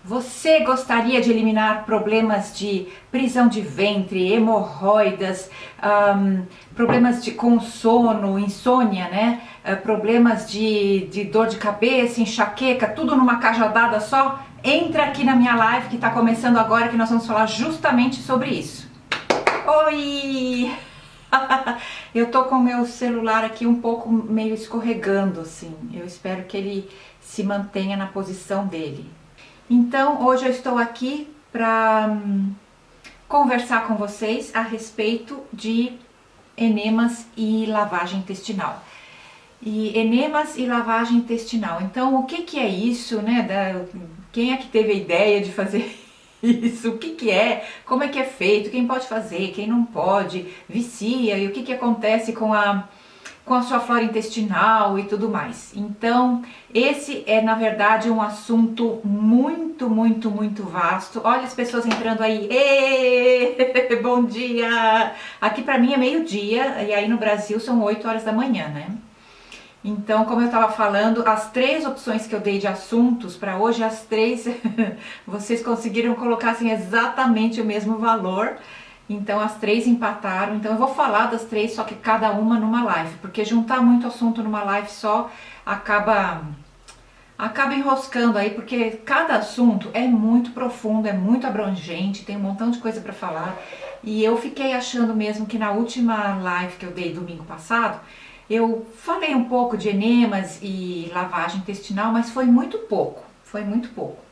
Você gostaria de eliminar problemas de prisão de ventre, hemorroidas, problemas com sono, insônia, né? Problemas de dor de cabeça, enxaqueca, tudo numa cajadada só? Entra aqui na minha live que está começando agora, que nós vamos falar justamente sobre isso. Oi! Eu tô com o meu celular aqui um pouco meio escorregando, assim. Eu espero que ele se mantenha na posição dele. Então, hoje eu estou aqui para conversar com vocês a respeito de enemas e lavagem intestinal. E enemas e lavagem intestinal. Então, o que é isso, né? Quem é que teve a ideia de fazer isso? O que é? Como é que é feito? Quem pode fazer? Quem não pode? Vicia? E o que acontece com a sua flora intestinal e tudo mais. Então, esse é na verdade um assunto muito vasto. Olha as pessoas entrando aí. Êêê, bom dia! Aqui para mim é meio-dia e aí no Brasil são 8 horas da manhã, né? Então, como eu estava falando, as 3 opções que eu dei de assuntos para hoje, as 3 vocês conseguiram colocar assim, exatamente o mesmo valor. Então as 3 empataram, então eu vou falar das 3, só que cada uma numa live, porque juntar muito assunto numa live só acaba enroscando aí, porque cada assunto é muito profundo, é muito abrangente, tem um montão de coisa para falar. E eu fiquei achando mesmo que na última live que eu dei domingo passado, eu falei um pouco de enemas e lavagem intestinal, mas foi muito pouco, foi muito pouco.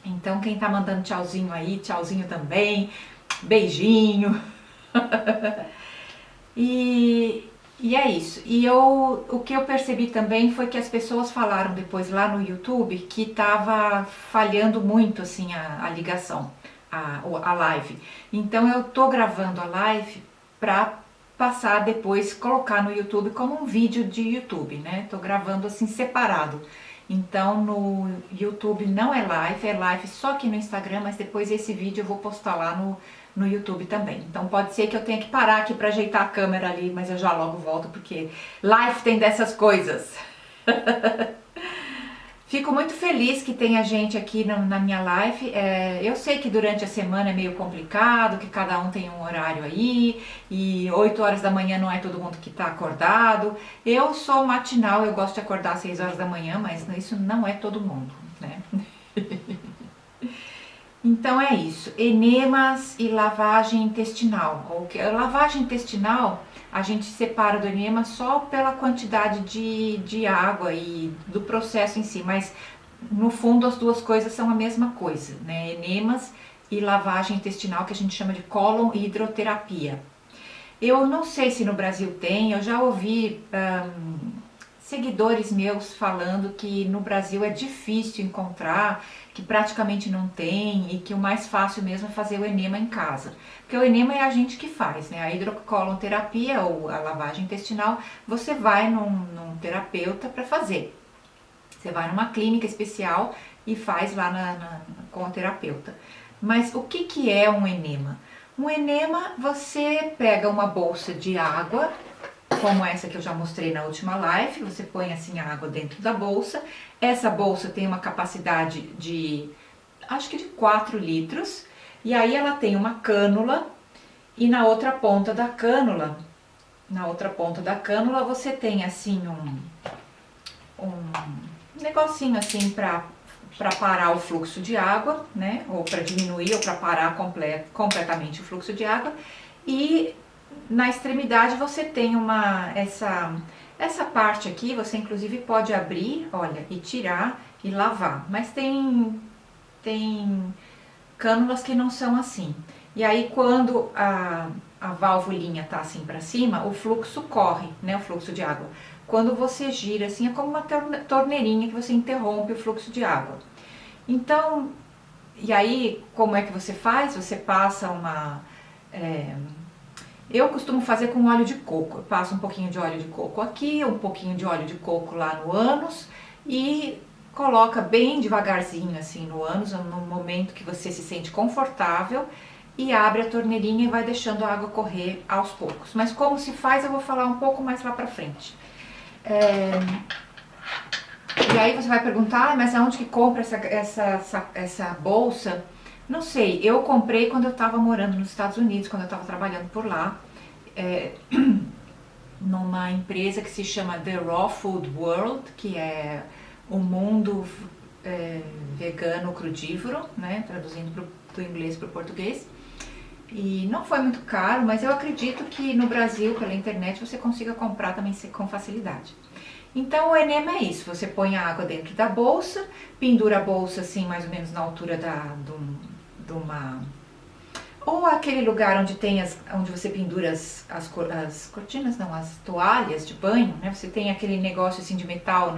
Então quem tá mandando tchauzinho aí, tchauzinho também. Beijinho. e é isso. E o que eu percebi também foi que as pessoas falaram depois lá no YouTube que tava falhando muito assim a ligação, a live. Então eu tô gravando a live pra passar depois, colocar no YouTube como um vídeo de YouTube, né? Tô gravando assim separado. Então no YouTube não é live só aqui no Instagram, mas depois esse vídeo eu vou postar lá no YouTube também. Então pode ser que eu tenha que parar aqui para ajeitar a câmera ali, mas eu já logo volto porque live tem dessas coisas. Fico muito feliz que tenha gente aqui na minha live. Eu sei que durante a semana é meio complicado, que cada um tem um horário aí, e 8 horas da manhã não é todo mundo que está acordado. Eu sou matinal, eu gosto de acordar às 6 horas da manhã, mas isso não é todo mundo, né? Então é isso, enemas e lavagem intestinal. Lavagem intestinal, a gente separa do enema só pela quantidade de água e do processo em si, mas no fundo as duas coisas são a mesma coisa, né? Enemas e lavagem intestinal, que a gente chama de cólon hidroterapia. Eu não sei se no Brasil tem, eu já ouvi seguidores meus falando que no Brasil é difícil encontrar, que praticamente não tem e que o mais fácil mesmo é fazer o enema em casa. Porque o enema é a gente que faz, né? A hidrocolonterapia ou a lavagem intestinal, você vai num terapeuta para fazer. Você vai numa clínica especial e faz lá com o terapeuta. Mas o que é um enema? Um enema, você pega uma bolsa de água, como essa que eu já mostrei na última live, você põe assim a água dentro da bolsa. Essa bolsa tem uma capacidade de, acho que de 4 litros, e aí ela tem uma cânula, e na outra ponta da cânula, você tem assim um negocinho assim para parar o fluxo de água, né? Ou para diminuir ou para parar completamente o fluxo de água. E na extremidade você tem essa parte aqui, você inclusive pode abrir, olha, e tirar e lavar. Mas tem cânulas que não são assim. E aí quando a válvulinha tá assim para cima, o fluxo corre, né? O fluxo de água. Quando você gira assim, é como uma torneirinha que você interrompe o fluxo de água. Então, e aí como é que você faz? Você passa eu costumo fazer com óleo de coco. Eu passo um pouquinho de óleo de coco aqui, um pouquinho de óleo de coco lá no ânus e coloca bem devagarzinho assim no ânus, no momento que você se sente confortável, e abre a torneirinha e vai deixando a água correr aos poucos. Mas como se faz eu vou falar um pouco mais lá pra frente. E aí você vai perguntar, mas aonde que compra essa bolsa? Não sei, eu comprei quando eu estava morando nos Estados Unidos, quando eu estava trabalhando por lá, é, numa empresa que se chama The Raw Food World, que é o mundo vegano crudívoro, né, traduzindo do inglês para o português. E não foi muito caro, mas eu acredito que no Brasil, pela internet, você consiga comprar também com facilidade. Então o enema é isso, você põe a água dentro da bolsa, pendura a bolsa assim mais ou menos na altura de uma... Ou aquele lugar onde tem onde você pendura as cortinas, não, as toalhas de banho, né? Você tem aquele negócio assim de metal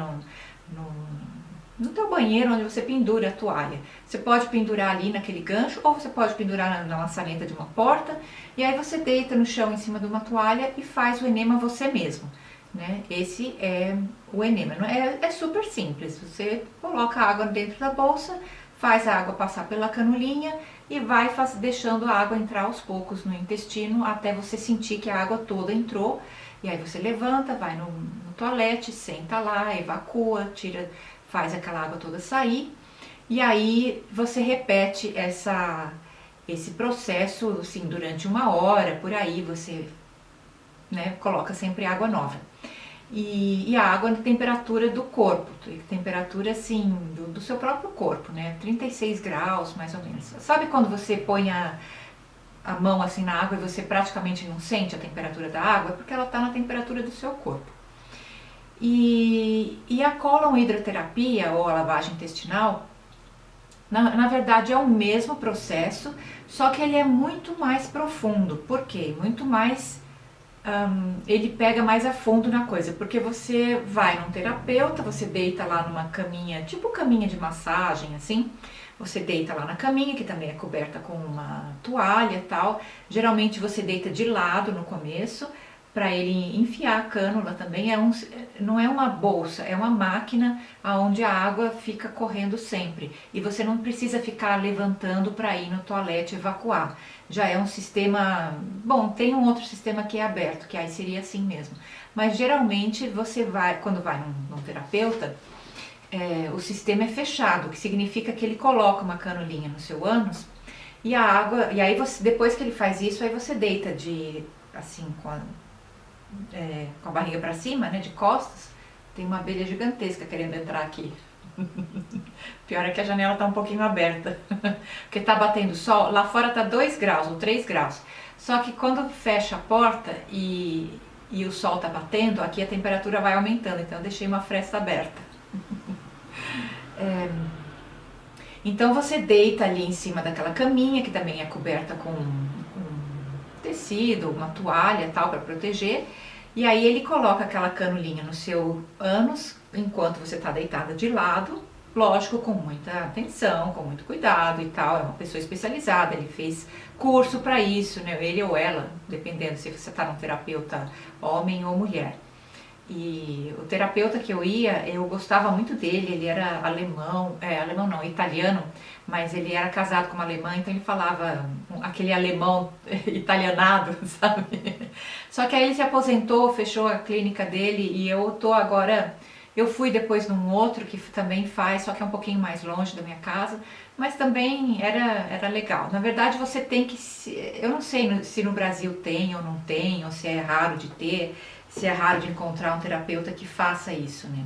no teu banheiro onde você pendura a toalha. Você pode pendurar ali naquele gancho ou você pode pendurar na maçaneta de uma porta e aí você deita no chão em cima de uma toalha e faz o enema você mesmo. Né? Esse é o enema. É super simples. Você coloca a água dentro da bolsa, faz a água passar pela canulinha e vai deixando a água entrar aos poucos no intestino até você sentir que a água toda entrou. E aí você levanta, vai no toalete, senta lá, evacua, tira, faz aquela água toda sair. E aí você repete esse processo assim, durante 1 hora, por aí você, né, coloca sempre água nova. E a água na temperatura do corpo, temperatura assim, do seu próprio corpo, né? 36 graus mais ou menos. Sabe quando você põe a mão assim na água e você praticamente não sente a temperatura da água? É porque ela está na temperatura do seu corpo. E a colon hidroterapia ou a lavagem intestinal, na verdade é o mesmo processo, só que ele é muito mais profundo. Por quê? Muito mais... ele pega mais a fundo na coisa, porque você vai num terapeuta, você deita lá numa caminha, tipo caminha de massagem, assim, você deita lá na caminha, que também é coberta com uma toalha e tal, geralmente você deita de lado no começo, para ele enfiar a cânula também, não é uma bolsa, é uma máquina onde a água fica correndo sempre, e você não precisa ficar levantando para ir no toalete evacuar. Já é um sistema, bom, tem um outro sistema que é aberto, que aí seria assim mesmo. Mas geralmente você vai, quando vai num terapeuta, o sistema é fechado, que significa que ele coloca uma canulinha no seu ânus e a água, e aí você, depois que ele faz isso, aí você deita assim, com a barriga para cima, né, de costas. Tem uma abelha gigantesca querendo entrar aqui. Pior é que a janela tá um pouquinho aberta, porque tá batendo sol, lá fora tá 2 graus ou 3 graus, só que quando fecha a porta e o sol tá batendo, aqui a temperatura vai aumentando, então eu deixei uma fresta aberta. Então você deita ali em cima daquela caminha, que também é coberta com tecido, uma toalha tal, para proteger, e aí ele coloca aquela canulinha no seu ânus, enquanto você está deitada de lado, lógico, com muita atenção, com muito cuidado e tal, é uma pessoa especializada, ele fez curso para isso, né, ele ou ela, dependendo se você está num terapeuta homem ou mulher. E o terapeuta que eu ia, eu gostava muito dele, ele era alemão, alemão não, italiano, mas ele era casado com uma alemã, então ele falava aquele alemão italianado, sabe? Só que aí ele se aposentou, fechou a clínica dele e eu tô agora, eu fui depois num outro que também faz, só que é um pouquinho mais longe da minha casa, mas também era legal. Na verdade você tem que, eu não sei se no Brasil tem ou não tem, ou se é raro de ter, se é raro de encontrar um terapeuta que faça isso, né?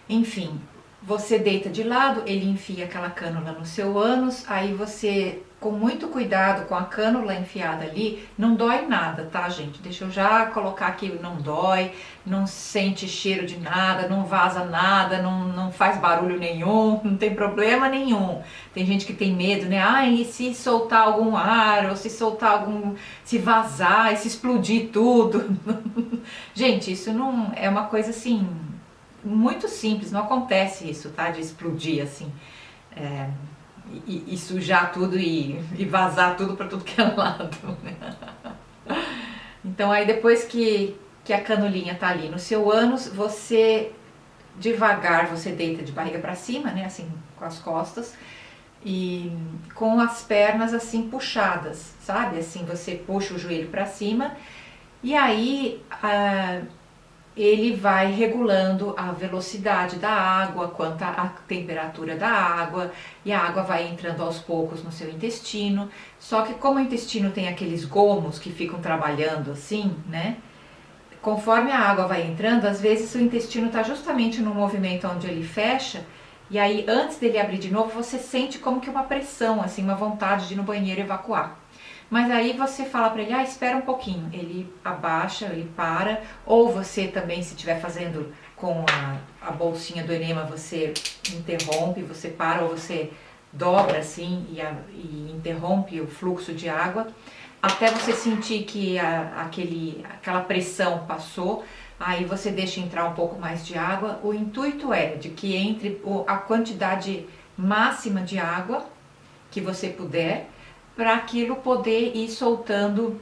Enfim, você deita de lado, ele enfia aquela cânula no seu ânus, aí você, com muito cuidado, com a cânula enfiada ali, não dói nada, tá, gente? Deixa eu já colocar aqui, não dói, não sente cheiro de nada, não vaza nada, não faz barulho nenhum, não tem problema nenhum. Tem gente que tem medo, né? Ai, e se soltar algum ar, ou se soltar se vazar, e se explodir tudo? Gente, isso não é uma coisa assim... muito simples, não acontece isso, tá? De explodir assim, e sujar tudo e vazar tudo para tudo que é lado. Então aí depois que a canulinha tá ali no seu ânus, você devagar, você deita de barriga para cima, né? Assim, com as costas e com as pernas assim puxadas, sabe? Assim, você puxa o joelho para cima e aí ele vai regulando a velocidade da água, quanto a temperatura da água, e a água vai entrando aos poucos no seu intestino. Só que como o intestino tem aqueles gomos que ficam trabalhando assim, né? Conforme a água vai entrando, às vezes o intestino está justamente no movimento onde ele fecha, e aí antes dele abrir de novo, você sente como que uma pressão, assim, uma vontade de ir no banheiro evacuar. Mas aí você fala para ele, espera um pouquinho, ele abaixa, ele para, ou você também, se estiver fazendo com a bolsinha do enema, você interrompe, você para, ou você dobra assim e interrompe o fluxo de água, até você sentir que aquela pressão passou, aí você deixa entrar um pouco mais de água. O intuito é de que entre a quantidade máxima de água que você puder, para aquilo poder ir soltando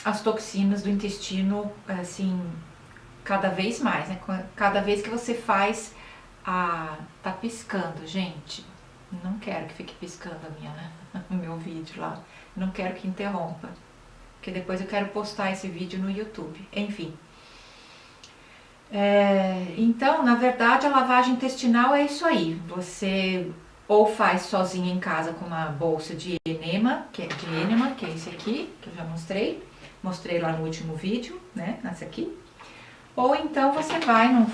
as toxinas do intestino, assim, cada vez mais, né? Cada vez que você faz tá piscando, gente. Não quero que fique piscando o meu vídeo lá. Não quero que interrompa, porque depois eu quero postar esse vídeo no YouTube. Enfim. Então, na verdade, a lavagem intestinal é isso aí. Você ou faz sozinha em casa com uma bolsa de enema, que é esse aqui, que eu já mostrei lá no último vídeo, né, nessa aqui. Ou então você vai num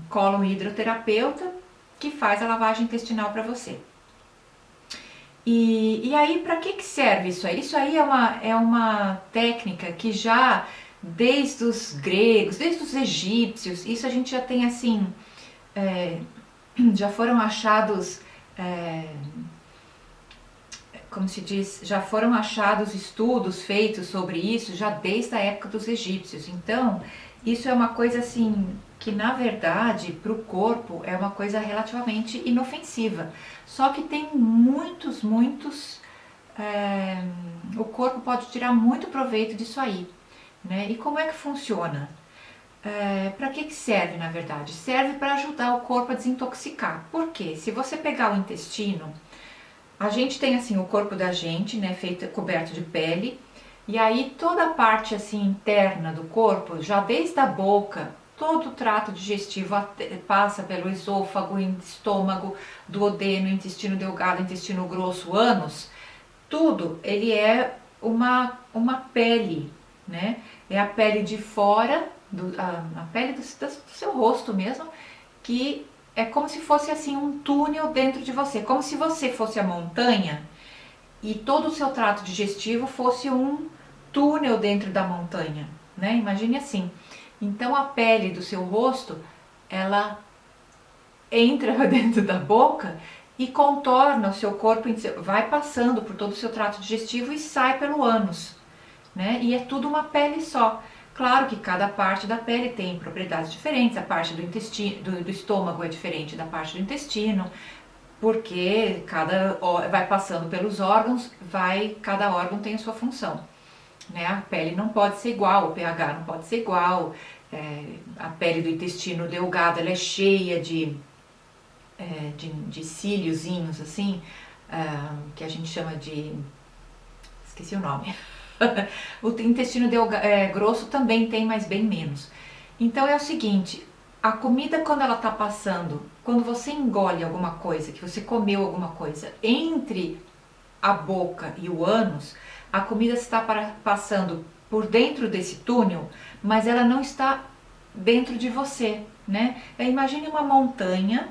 colo hidroterapeuta que faz a lavagem intestinal para você. E aí, para que serve isso aí? Isso aí é uma técnica que já, desde os gregos, desde os egípcios, isso a gente já tem assim, já foram achados, como se diz, já foram achados estudos feitos sobre isso já desde a época dos egípcios. Então, isso é uma coisa assim que na verdade para o corpo é uma coisa relativamente inofensiva. Só que tem muitos, o corpo pode tirar muito proveito disso aí, né? E como é que funciona? Para que serve na verdade? Serve para ajudar o corpo a desintoxicar. Por quê? Se você pegar o intestino, a gente tem assim o corpo da gente, né, coberto de pele, e aí toda a parte assim interna do corpo, já desde a boca, todo o trato digestivo passa pelo esôfago, estômago, duodeno, intestino delgado, intestino grosso, ânus, tudo ele é uma pele, né? É a pele de fora, a pele do seu rosto mesmo, que é como se fosse assim um túnel dentro de você, como se você fosse a montanha e todo o seu trato digestivo fosse um túnel dentro da montanha, né? Imagine assim. Então a pele do seu rosto, ela entra dentro da boca e contorna o seu corpo, vai passando por todo o seu trato digestivo e sai pelo ânus, né? E é tudo uma pele só. Claro que cada parte da pele tem propriedades diferentes, a parte do intestino, do estômago é diferente da parte do intestino, porque vai passando pelos órgãos, cada órgão tem a sua função, né? A pele não pode ser igual, o pH não pode ser igual, a pele do intestino delgado ela é cheia de cíliozinhos assim, que a gente chama de... esqueci o nome. O intestino grosso também tem, mas bem menos. Então é o seguinte, a comida quando ela está passando, quando você engole alguma coisa, que você comeu alguma coisa, entre a boca e o ânus, a comida está passando por dentro desse túnel, mas ela não está dentro de você, né? Imagine uma montanha,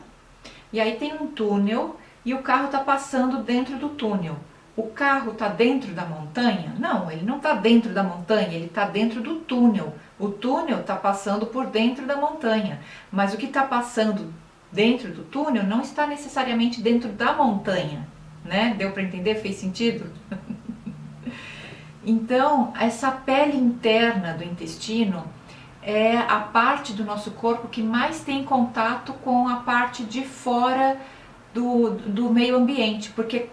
e aí tem um túnel, e o carro está passando dentro do túnel. O carro está dentro da montanha? Não, ele não está dentro da montanha, ele está dentro do túnel. O túnel está passando por dentro da montanha, mas o que está passando dentro do túnel não está necessariamente dentro da montanha, né? Deu para entender? Fez sentido? Então, essa pele interna do intestino é a parte do nosso corpo que mais tem contato com a parte de fora do meio ambiente, porque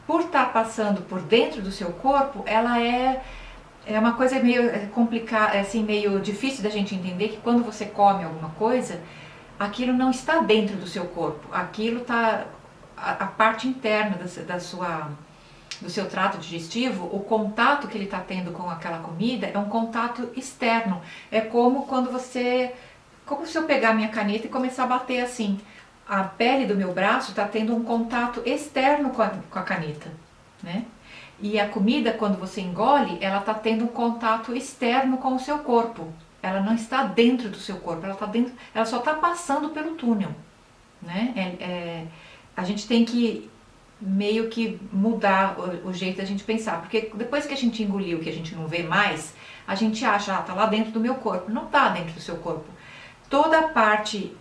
por estar passando por dentro do seu corpo, ela é uma coisa meio complicada, assim, meio difícil da gente entender, que quando você come alguma coisa, aquilo não está dentro do seu corpo, aquilo está a parte interna da sua do seu trato digestivo, o contato que ele está tendo com aquela comida é um contato externo. É como quando como se eu pegar minha caneta e começar a bater assim. A pele do meu braço está tendo um contato externo com a caneta, né? E a comida, quando você engole, ela está tendo um contato externo com o seu corpo. Ela não está dentro do seu corpo, ela só está passando pelo túnel, né? A gente tem que meio que mudar o jeito da gente pensar, porque depois que a gente engoliu, que a gente não vê mais, a gente acha, tá lá dentro do meu corpo. Não tá dentro do seu corpo. Toda a parte,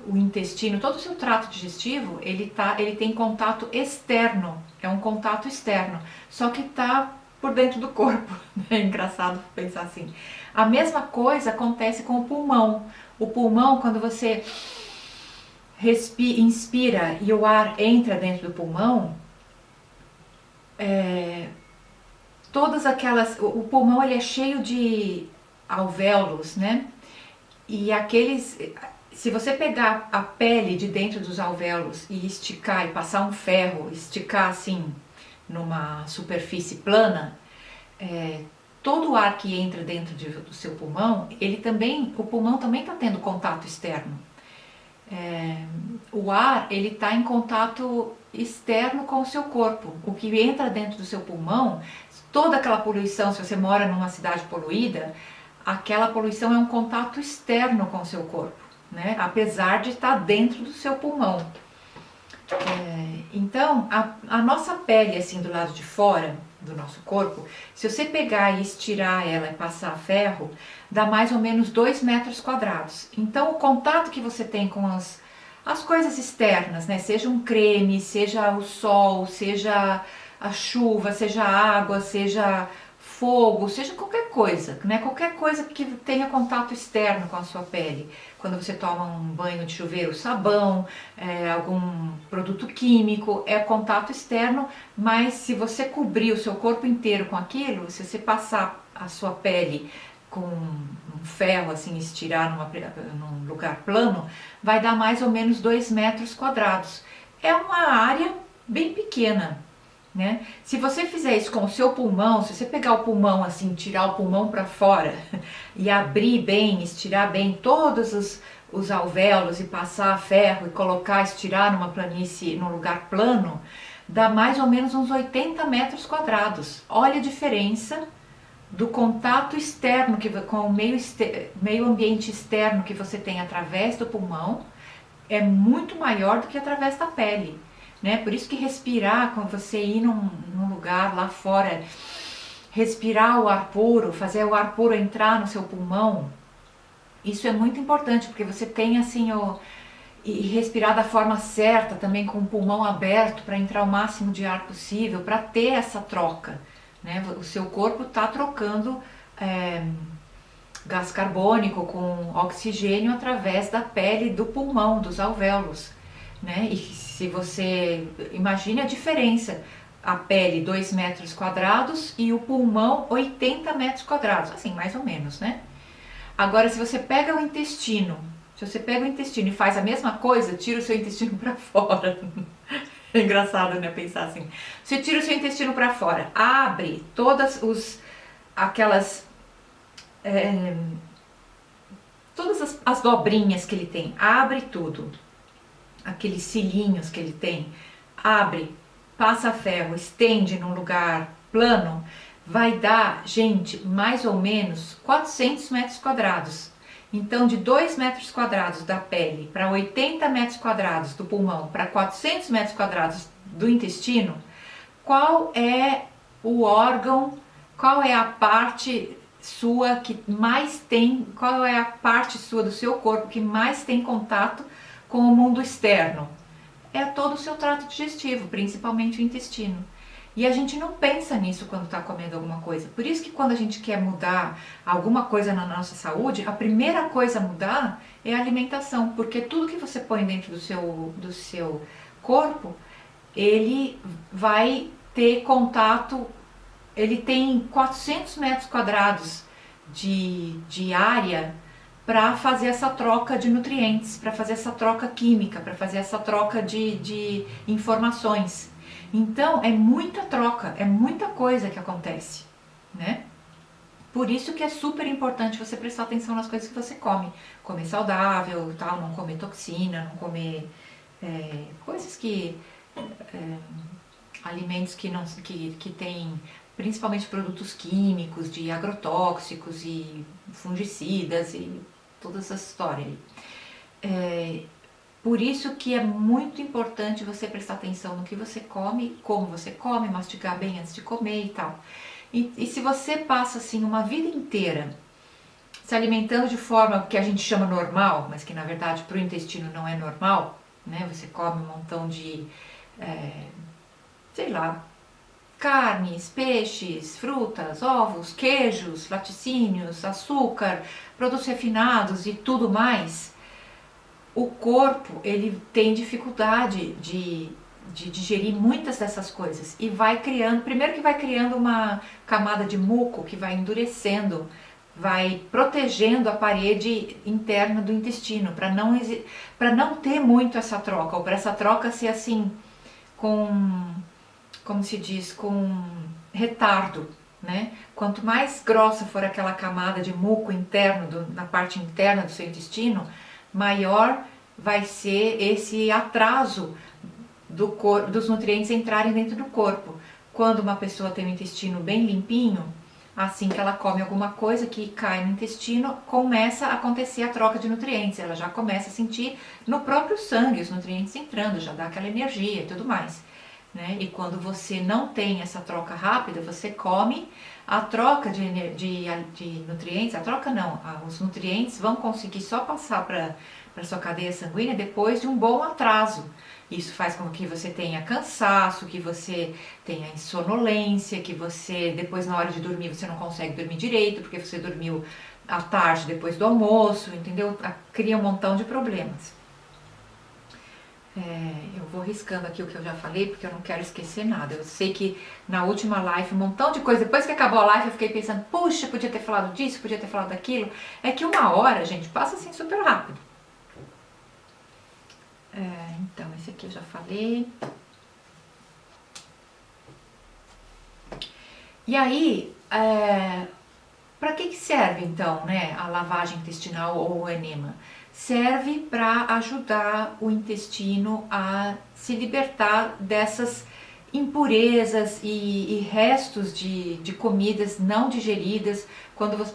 o intestino, todo o seu trato digestivo, ele tem contato externo, é um contato externo, só que tá por dentro do corpo. É engraçado pensar assim. A mesma coisa acontece com o pulmão. O pulmão, quando você inspira e o ar entra dentro do pulmão, o pulmão ele é cheio de alvéolos, né? E se você pegar a pele de dentro dos alvéolos e esticar e passar um ferro, esticar assim numa superfície plana, todo o ar que entra dentro do seu pulmão, o pulmão também está tendo contato externo. O ar ele está em contato externo com o seu corpo. O que entra dentro do seu pulmão, toda aquela poluição, se você mora numa cidade poluída, aquela poluição é um contato externo com o seu corpo, né? Apesar de estar dentro do seu pulmão. Então, a nossa pele assim do lado de fora do nosso corpo, se você pegar e estirar ela e passar ferro, dá mais ou menos 2 metros quadrados. Então, o contato que você tem com as coisas externas, né? Seja um creme, seja o sol, seja a chuva, seja a água, seja fogo, seja qualquer coisa, né? Qualquer coisa que tenha contato externo com a sua pele. Quando você toma um banho de chuveiro, sabão, algum produto químico, é contato externo, mas se você cobrir o seu corpo inteiro com aquilo, se você passar a sua pele com um ferro, assim, estirar num lugar plano, vai dar mais ou menos 2 metros quadrados. É uma área bem pequena, né? Se você fizer isso com o seu pulmão, se você pegar o pulmão assim, tirar o pulmão para fora e abrir bem, estirar bem todos os alvéolos e passar ferro e colocar, estirar numa planície, num lugar plano, dá mais ou menos uns 80 metros quadrados. Olha a diferença do contato externo com o meio ambiente externo que você tem através do pulmão, é muito maior do que através da pele. Né? Por isso que respirar, quando você ir num lugar lá fora, respirar o ar puro, fazer o ar puro entrar no seu pulmão, isso é muito importante, porque você tem assim e respirar da forma certa, também com o pulmão aberto para entrar o máximo de ar possível, para ter essa troca, né? O seu corpo está trocando gás carbônico com oxigênio através da pele do pulmão, dos alvéolos, né? E se você imagine a diferença, a pele 2 metros quadrados e o pulmão 80 metros quadrados, assim, mais ou menos, né? Agora, se você pega o intestino, e faz a mesma coisa, tira o seu intestino para fora. É engraçado, né, pensar assim. Você tira o seu intestino para fora, abre todas todas as dobrinhas que ele tem, abre tudo. Aqueles cilinhos que ele tem, abre, passa ferro, estende num lugar plano, vai dar, gente, mais ou menos 400 metros quadrados. Então, de 2 metros quadrados da pele para 80 metros quadrados do pulmão, para 400 metros quadrados do intestino, qual é o órgão, qual é a parte sua que mais tem, qual é a parte sua do seu corpo que mais tem contato com o mundo externo? É todo o seu trato digestivo, principalmente o intestino. E a gente não pensa nisso quando está comendo alguma coisa. Por isso que quando a gente quer mudar alguma coisa na nossa saúde, a primeira coisa a mudar é a alimentação. Porque tudo que você põe dentro do seu corpo, ele vai ter contato, ele tem 400 metros quadrados de área para fazer essa troca de nutrientes, para fazer essa troca química, para fazer essa troca de informações. Então é muita troca, é muita coisa que acontece, né? Por isso que é super importante você prestar atenção nas coisas que você come. Comer saudável, tal, não comer toxina, não comer coisas que... alimentos que têm principalmente produtos químicos, de agrotóxicos e fungicidas e toda essa história aí. Por isso que é muito importante você prestar atenção no que você come, como você come, mastigar bem antes de comer e tal. E se você passa assim uma vida inteira se alimentando de forma que a gente chama normal, mas que na verdade para o intestino não é normal, né? Você come um montão de, sei lá, carnes, peixes, frutas, ovos, queijos, laticínios, açúcar, produtos refinados e tudo mais, o corpo ele tem dificuldade de digerir muitas dessas coisas e vai criando, primeiro que vai criando uma camada de muco que vai endurecendo, vai protegendo a parede interna do intestino para não ter muito essa troca, ou para essa troca ser assim como se diz, com retardo, né? Quanto mais grossa for aquela camada de muco interno, na parte interna do seu intestino, maior vai ser esse atraso dos nutrientes entrarem dentro do corpo. Quando uma pessoa tem o intestino bem limpinho, assim que ela come alguma coisa que cai no intestino, começa a acontecer a troca de nutrientes, ela já começa a sentir no próprio sangue os nutrientes entrando, já dá aquela energia e tudo mais. Né? E quando você não tem essa troca rápida, você come, a troca de nutrientes, a troca não, os nutrientes vão conseguir só passar para a sua cadeia sanguínea depois de um bom atraso. Isso faz com que você tenha cansaço, que você tenha sonolência, que você depois na hora de dormir você não consegue dormir direito, porque você dormiu à tarde depois do almoço, entendeu? Cria um montão de problemas. Eu vou riscando aqui o que eu já falei, porque eu não quero esquecer nada. Eu sei que na última live, um montão de coisa, depois que acabou a live eu fiquei pensando, puxa, podia ter falado disso, podia ter falado daquilo. É que uma hora, gente, passa assim super rápido. Então, esse aqui eu já falei. E aí, para que serve então, né, a lavagem intestinal ou o enema? Serve para ajudar o intestino a se libertar dessas impurezas e restos de comidas não digeridas,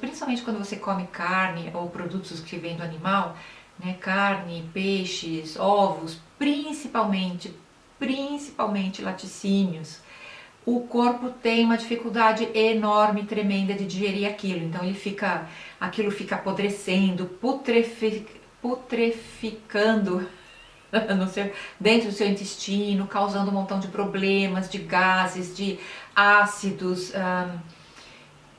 principalmente quando você come carne ou produtos que vêm do animal, né, carne, peixes, ovos, principalmente laticínios. O corpo tem uma dificuldade enorme, tremenda de digerir aquilo, então aquilo fica apodrecendo, putreficando dentro do seu intestino, causando um montão de problemas, de gases, de ácidos,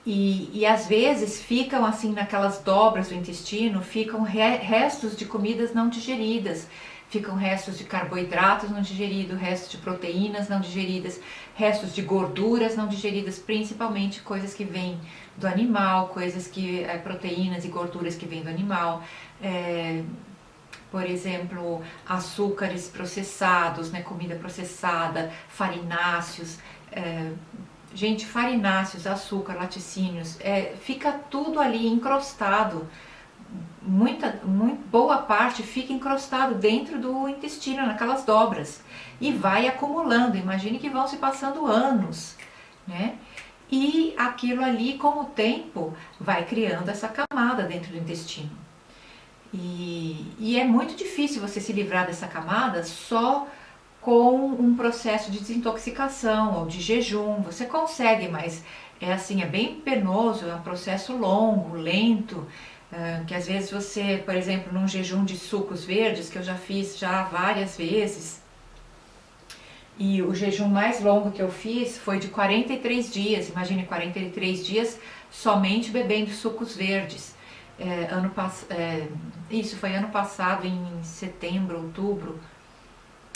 e às vezes ficam assim naquelas dobras do intestino, ficam restos de comidas não digeridas, ficam restos de carboidratos não digeridos, restos de proteínas não digeridas, restos de gorduras não digeridas, principalmente coisas que vêm do animal, proteínas e gorduras que vêm do animal, por exemplo, açúcares processados, né, comida processada, farináceos, gente, farináceos, açúcar, laticínios, fica tudo ali encrostado. Muito boa parte fica encrostado dentro do intestino, naquelas dobras, e vai acumulando. Imagine que vão se passando anos, né? E aquilo ali, com o tempo, vai criando essa camada dentro do intestino. E é muito difícil você se livrar dessa camada só com um processo de desintoxicação ou de jejum. Você consegue, mas é bem penoso, é um processo longo, lento, que às vezes você, por exemplo, num jejum de sucos verdes, que eu já fiz várias vezes, e o jejum mais longo que eu fiz foi de 43 dias, imagine 43 dias somente bebendo sucos verdes. Isso foi ano passado, em setembro, outubro,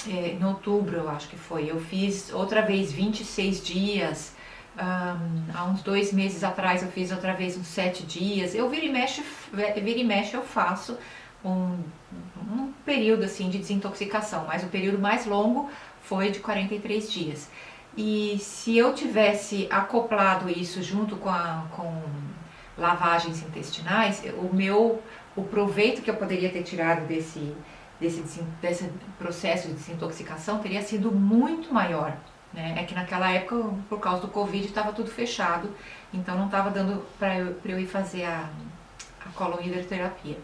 em outubro eu acho que foi, eu fiz outra vez 26 dias, Há uns 2 meses atrás eu fiz outra vez uns 7 dias. Eu vira e mexe eu faço um período assim de desintoxicação, mas o período mais longo foi de 43 dias. E se eu tivesse acoplado isso junto com lavagens intestinais, o proveito que eu poderia ter tirado desse processo de desintoxicação teria sido muito maior, né? É que naquela época, por causa do Covid, estava tudo fechado, então não estava dando para eu ir fazer a colon-hidroterapia.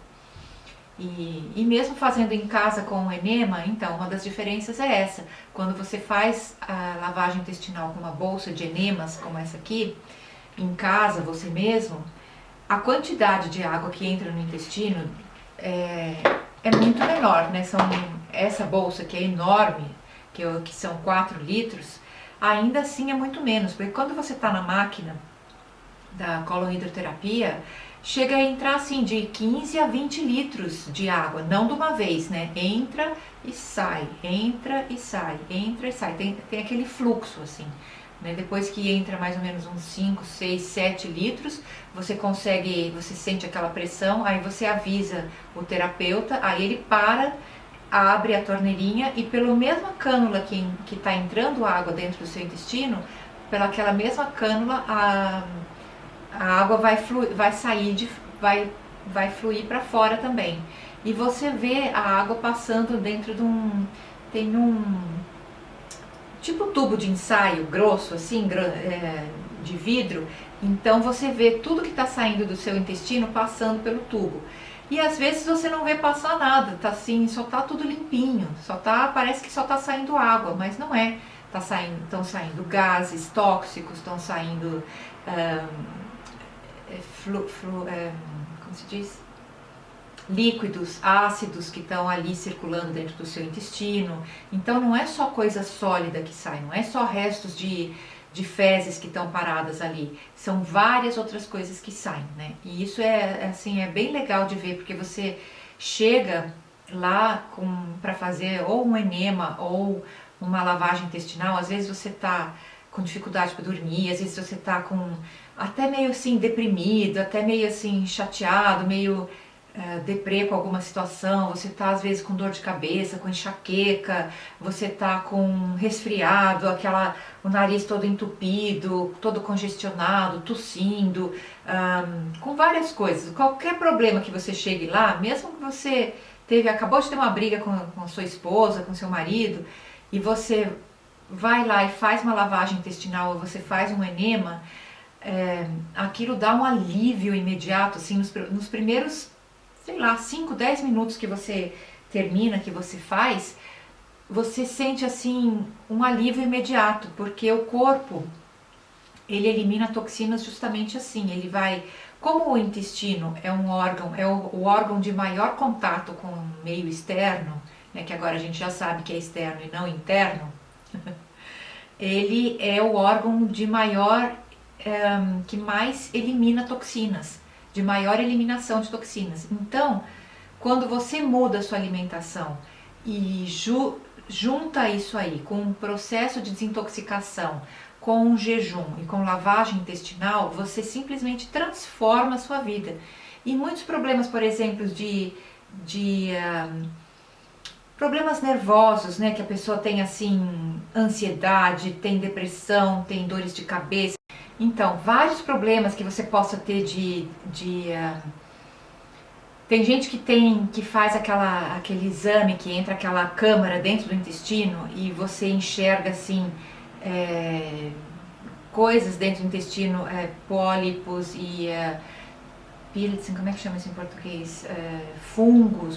E mesmo fazendo em casa com o enema, então, uma das diferenças é essa. Quando você faz a lavagem intestinal com uma bolsa de enemas, como essa aqui, em casa, você mesmo, a quantidade de água que entra no intestino é muito menor, né? Essa bolsa que é enorme, que são 4 litros, ainda assim é muito menos, porque quando você está na máquina da colon-hidroterapia, chega a entrar assim de 15 a 20 litros de água, não de uma vez, né? Entra e sai, entra e sai, entra e sai. Tem aquele fluxo assim, né? Depois que entra mais ou menos uns 5, 6, 7 litros, você sente aquela pressão, aí você avisa o terapeuta, aí ele abre a torneirinha e pela mesma cânula que está entrando água dentro do seu intestino, pela aquela mesma cânula a água vai fluir para fora também. E você vê a água passando dentro tem um tipo tubo de ensaio grosso assim, de vidro. Então você vê tudo que está saindo do seu intestino passando pelo tubo. E às vezes você não vê passar nada, tá assim, só tá tudo limpinho, parece que só tá saindo água, mas não é. Estão saindo gases tóxicos, estão saindo como se diz? Líquidos, ácidos que estão ali circulando dentro do seu intestino. Então não é só coisa sólida que sai, não é só restos de fezes que estão paradas ali, são várias outras coisas que saem, né? E isso é bem legal de ver, porque você chega lá para fazer ou um enema ou uma lavagem intestinal, às vezes você tá com dificuldade para dormir, às vezes você tá até meio assim deprimido, até meio assim chateado, meio deprê com alguma situação, você tá às vezes com dor de cabeça, com enxaqueca, você tá com resfriado, o nariz todo entupido, todo congestionado, tossindo, com várias coisas. Qualquer problema que você chegue lá, mesmo que você acabou de ter uma briga com a sua esposa, com seu marido, e você vai lá e faz uma lavagem intestinal, ou você faz um enema, aquilo dá um alívio imediato, assim, nos primeiros, sei lá, 5, 10 minutos que você termina, que você faz, você sente assim um alívio imediato, porque o corpo, ele elimina toxinas justamente assim, ele vai, como o intestino é um órgão, o órgão de maior contato com o meio externo, né, que agora a gente já sabe que é externo e não interno, ele é o órgão de maior, que mais elimina toxinas, de maior eliminação de toxinas. Então, quando você muda a sua alimentação e junta isso aí com um processo de desintoxicação, com um jejum e com lavagem intestinal, você simplesmente transforma a sua vida. E muitos problemas, por exemplo, problemas nervosos, né, que a pessoa tem assim, ansiedade, tem depressão, tem dores de cabeça. Então, vários problemas que você possa ter tem gente que faz aquele exame que entra aquela câmara dentro do intestino e você enxerga assim coisas dentro do intestino, pólipos e Pilsen, como é que chama isso em português?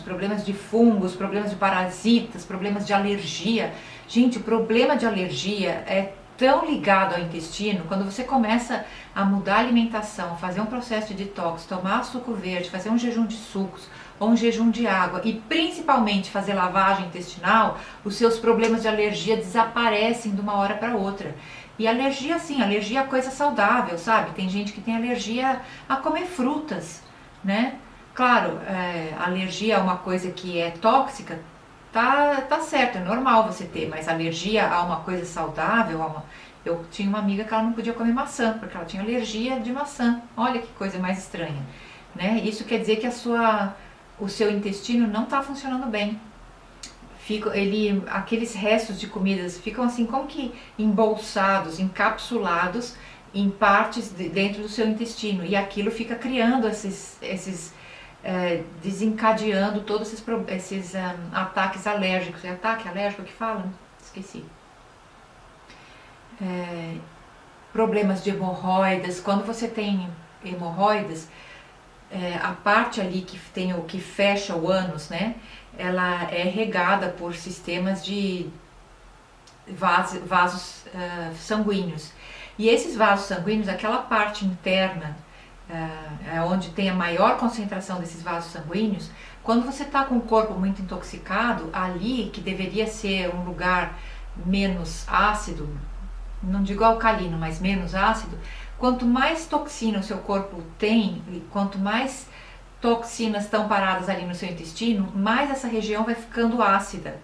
Problemas de parasitas, problemas de alergia. Gente, o problema de alergia é tão ligado ao intestino. Quando você começa a mudar a alimentação, fazer um processo de detox, tomar suco verde, fazer um jejum de sucos ou um jejum de água e principalmente fazer lavagem intestinal, os seus problemas de alergia desaparecem de uma hora para outra. E alergia, sim, alergia é coisa saudável, sabe? Tem gente que tem alergia a comer frutas, né? Claro, alergia é uma coisa que é tóxica, tá certo, é normal você ter, mas alergia a uma coisa saudável, eu tinha uma amiga que ela não podia comer maçã, porque ela tinha alergia de maçã. Olha que coisa mais estranha, né? Isso quer dizer que o seu intestino não está funcionando bem. Aqueles restos de comidas ficam assim como que embolsados, encapsulados em partes dentro do seu intestino, e aquilo fica criando desencadeando todos esses ataques alérgicos. É ataque alérgico que fala? Esqueci. Problemas de hemorroidas. Quando você tem hemorroidas, a parte ali que fecha o ânus, né? Ela é regada por sistemas de vasos sanguíneos. E esses vasos sanguíneos, aquela parte interna, onde tem a maior concentração desses vasos sanguíneos, quando você está com o corpo muito intoxicado, ali, que deveria ser um lugar menos ácido, não digo alcalino, mas menos ácido, quanto mais toxina o seu corpo tem, quanto mais toxinas estão paradas ali no seu intestino, mais essa região vai ficando ácida.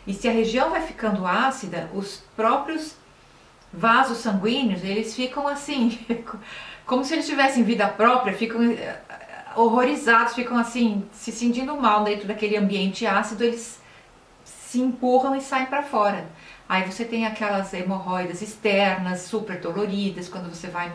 E se a região vai ficando ácida, os próprios vasos sanguíneos, eles ficam assim, como se eles tivessem vida própria, ficam horrorizados, ficam assim, se sentindo mal dentro daquele ambiente ácido, eles se empurram e saem para fora. Aí você tem aquelas hemorroidas externas, super doloridas, quando você vai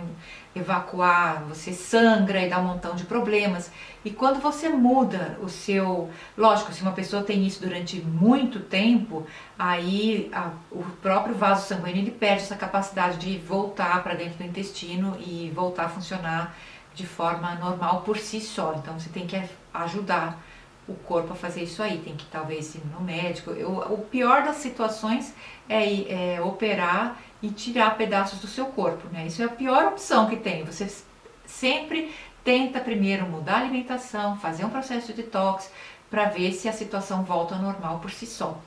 evacuar, você sangra e dá um montão de problemas. E quando você muda o seu... Lógico, se uma pessoa tem isso durante muito tempo, aí o próprio vaso sanguíneo ele perde essa capacidade de voltar para dentro do intestino e voltar a funcionar de forma normal por si só. Então você tem que ajudar o corpo a fazer isso aí, tem que talvez ir no médico. O pior das situações é operar e tirar pedaços do seu corpo, né? Isso é a pior opção que tem. Você sempre tenta primeiro mudar a alimentação, fazer um processo de detox para ver se a situação volta ao normal por si só,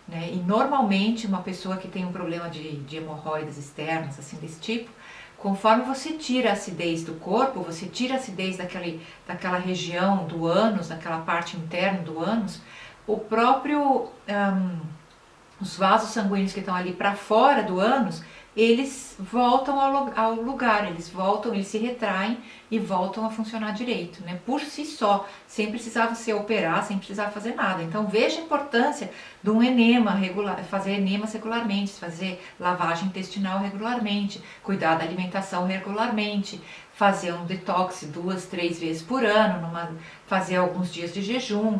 né? E normalmente uma pessoa que tem um problema de hemorroidas externas, assim, desse tipo, conforme você tira a acidez do corpo, você tira a acidez daquela região do ânus, daquela parte interna do ânus, os vasos sanguíneos que estão ali para fora do ânus, eles voltam ao lugar, eles se retraem e voltam a funcionar direito, né? Por si só, sem precisar você operar, sem precisar fazer nada. Então veja a importância de um enema regular, fazer enemas regularmente, fazer lavagem intestinal regularmente, cuidar da alimentação regularmente, fazer um detox 2, 3 vezes por ano, fazer alguns dias de jejum,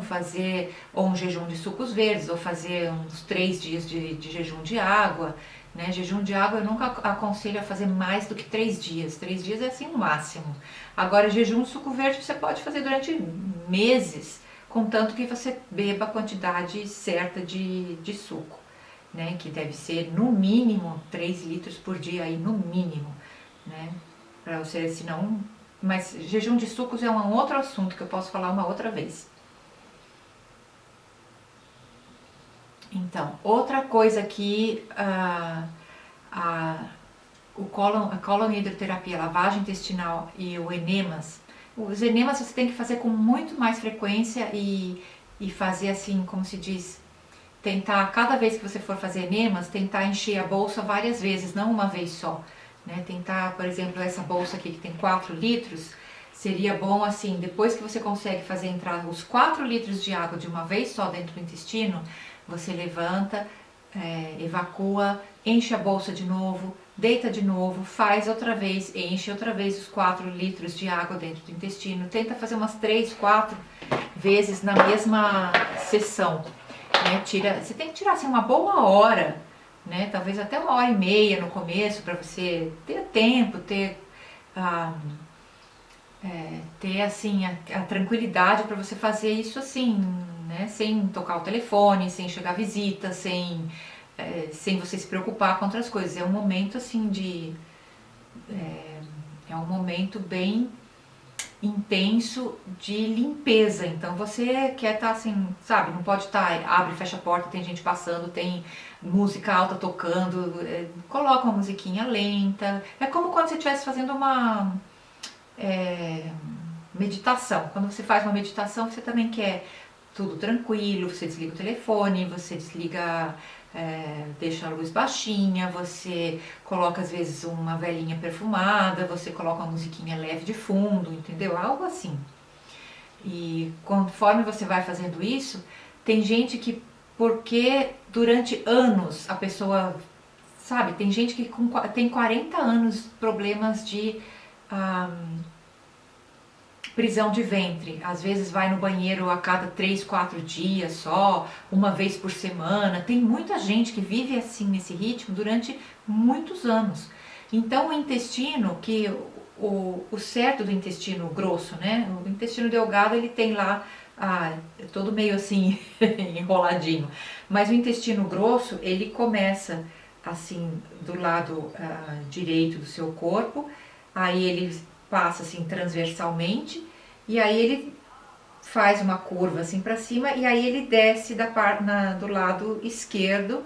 ou um jejum de sucos verdes, ou fazer uns 3 dias de jejum de água, né? Jejum de água eu nunca aconselho a fazer mais do que 3 dias. 3 dias é assim o máximo. Agora, jejum de suco verde você pode fazer durante meses, contanto que você beba a quantidade certa de suco, né? Que deve ser no mínimo 3 litros por dia, aí, no mínimo, né? Para você, senão... Mas jejum de sucos é um outro assunto que eu posso falar uma outra vez. Então, outra coisa que a colon hidroterapia, a lavagem intestinal e o enemas, os enemas você tem que fazer com muito mais frequência e fazer assim, como se diz, tentar, cada vez que você for fazer enemas, tentar encher a bolsa várias vezes, não uma vez só, né? Tentar, por exemplo, essa bolsa aqui que tem 4 litros, seria bom assim, depois que você consegue fazer entrar os 4 litros de água de uma vez só dentro do intestino, você levanta, evacua, enche a bolsa de novo, deita de novo, faz outra vez, enche outra vez os 4 litros de água dentro do intestino, tenta fazer umas 3, 4 vezes na mesma sessão, né? Você tem que tirar assim, uma boa hora, né? Talvez até 1h30 no começo, para você ter tempo, ter assim a tranquilidade para você fazer isso assim, né? Sem tocar o telefone, sem chegar visita, sem você se preocupar com outras coisas. É um momento assim é um momento bem intenso de limpeza. Então você quer estar assim, sabe, não pode estar, abre e fecha a porta, tem gente passando, tem música alta tocando, coloca uma musiquinha lenta. É como quando você estivesse fazendo uma meditação. Quando você faz uma meditação, você também quer tudo tranquilo, você desliga o telefone, você desliga, deixa a luz baixinha, você coloca às vezes uma velinha perfumada, você coloca uma musiquinha leve de fundo, entendeu? Algo assim. E conforme você vai fazendo isso, tem gente que, porque durante anos a pessoa, sabe, tem gente que tem 40 anos problemas de ah, prisão de ventre, às vezes vai no banheiro a cada 3, 4 dias só, uma vez por semana. Tem muita gente que vive assim nesse ritmo durante muitos anos. Então o intestino, que o certo do intestino grosso, né? O intestino delgado ele tem lá, é todo meio assim enroladinho, mas o intestino grosso ele começa assim do lado direito do seu corpo, aí ele passa assim transversalmente e aí ele faz uma curva assim para cima e aí ele desce do lado esquerdo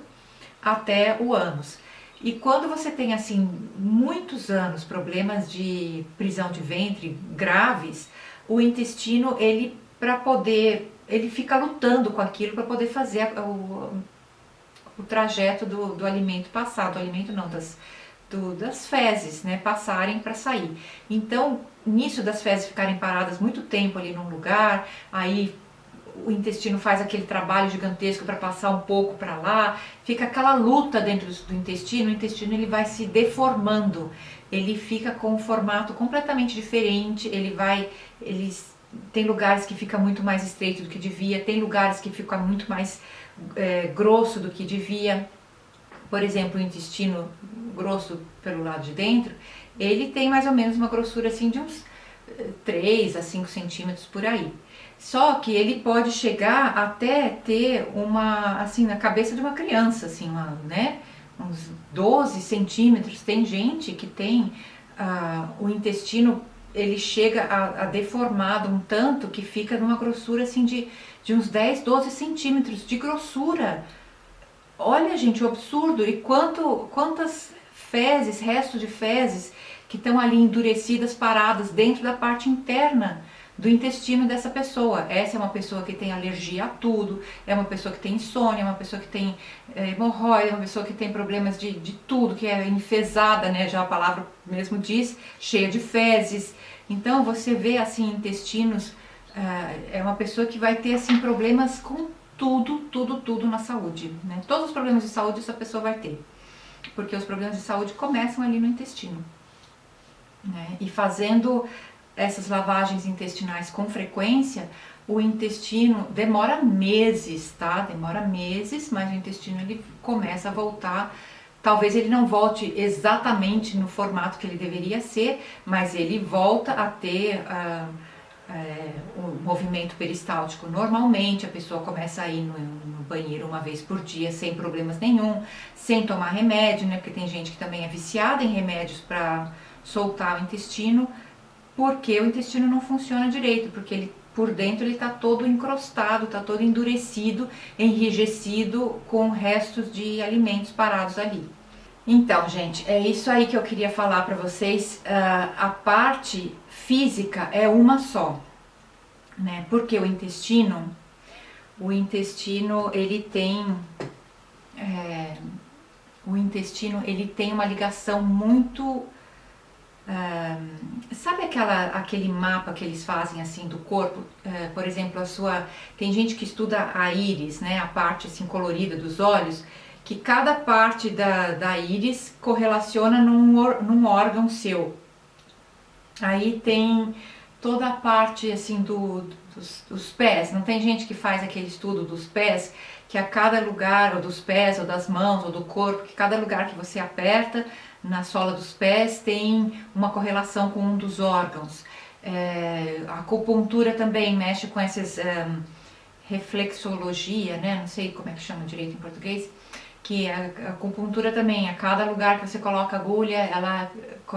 até o ânus. E quando você tem assim muitos anos problemas de prisão de ventre graves, o intestino ele para poder ele fica lutando com aquilo para poder fazer o trajeto do alimento passar, do alimento não, das fezes, né, passarem para sair. Então, nisso das fezes ficarem paradas muito tempo ali num lugar, aí o intestino faz aquele trabalho gigantesco para passar um pouco para lá, fica aquela luta dentro do intestino, o intestino ele vai se deformando, ele fica com um formato completamente diferente, tem lugares que fica muito mais estreito do que devia, tem lugares que fica muito mais grosso do que devia. Por exemplo, o intestino grosso pelo lado de dentro, ele tem mais ou menos uma grossura assim de uns 3 a 5 centímetros por aí. Só que ele pode chegar até ter uma, assim, na cabeça de uma criança, assim, né? Uns 12 centímetros. Tem gente que tem o intestino, ele chega a deformado um tanto que fica numa grossura assim de uns 10, 12 centímetros de grossura. Olha, gente, o absurdo! E quantas fezes, restos de fezes que estão ali endurecidas, paradas dentro da parte interna do intestino dessa pessoa. Essa é uma pessoa que tem alergia a tudo, é uma pessoa que tem insônia, é uma pessoa que tem hemorroida, é uma pessoa que tem problemas de tudo, que é enfesada, né? Já a palavra mesmo diz, cheia de fezes. Então você vê assim intestinos, é uma pessoa que vai ter assim problemas com tudo na saúde, né? Todos os problemas de saúde essa pessoa vai ter, porque os problemas de saúde começam ali no intestino, né? E fazendo essas lavagens intestinais com frequência, o intestino demora meses, tá? Demora meses, mas o intestino ele começa a voltar. Talvez ele não volte exatamente no formato que ele deveria ser, mas ele volta a ter o movimento peristáltico normalmente. A pessoa começa a ir no banheiro uma vez por dia sem problemas nenhum, sem tomar remédio, né? Porque tem gente que também é viciada em remédios para soltar o intestino, porque o intestino não funciona direito, porque ele por dentro ele está todo encrostado, está todo endurecido, enrijecido com restos de alimentos parados ali. Então, gente, é isso aí que eu queria falar para vocês. A parte física é uma só, né? Porque o intestino ele tem uma ligação muito. Sabe aquele mapa que eles fazem assim do corpo? Por exemplo, tem gente que estuda a íris, né? A parte assim colorida dos olhos, que cada parte da íris correlaciona num órgão seu. Aí tem toda a parte assim dos pés. Não tem gente que faz aquele estudo dos pés, que a cada lugar, ou dos pés, ou das mãos, ou do corpo, que cada lugar que você aperta na sola dos pés tem uma correlação com um dos órgãos. A acupuntura também mexe com essas reflexologia, né? Não sei como é que chama direito em português, que a acupuntura também, a cada lugar que você coloca agulha, ela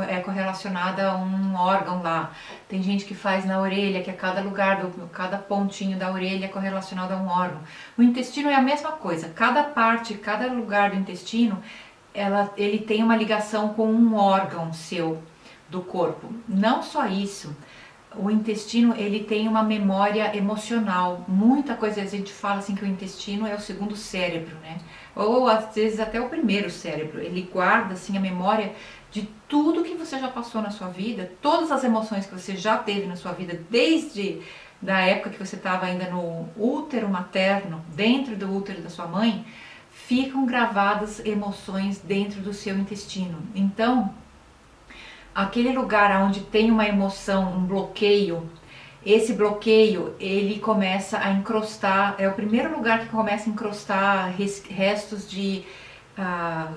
é correlacionada a um órgão lá. Tem gente que faz na orelha, que a cada lugar, cada pontinho da orelha é correlacionado a um órgão. O intestino é a mesma coisa, cada parte, cada lugar do intestino, ele tem uma ligação com um órgão seu, do corpo. Não só isso, o intestino, ele tem uma memória emocional. Muita coisa, a gente fala assim que o intestino é o segundo cérebro, né? Ou às vezes até o primeiro cérebro. Ele guarda assim a memória de tudo que você já passou na sua vida, todas as emoções que você já teve na sua vida, desde da época que você estava ainda no útero materno, dentro do útero da sua mãe, ficam gravadas emoções dentro do seu intestino. Então, aquele lugar onde tem uma emoção, um bloqueio, esse bloqueio ele começa a encrostar, é o primeiro lugar que começa a encrostar restos de ah,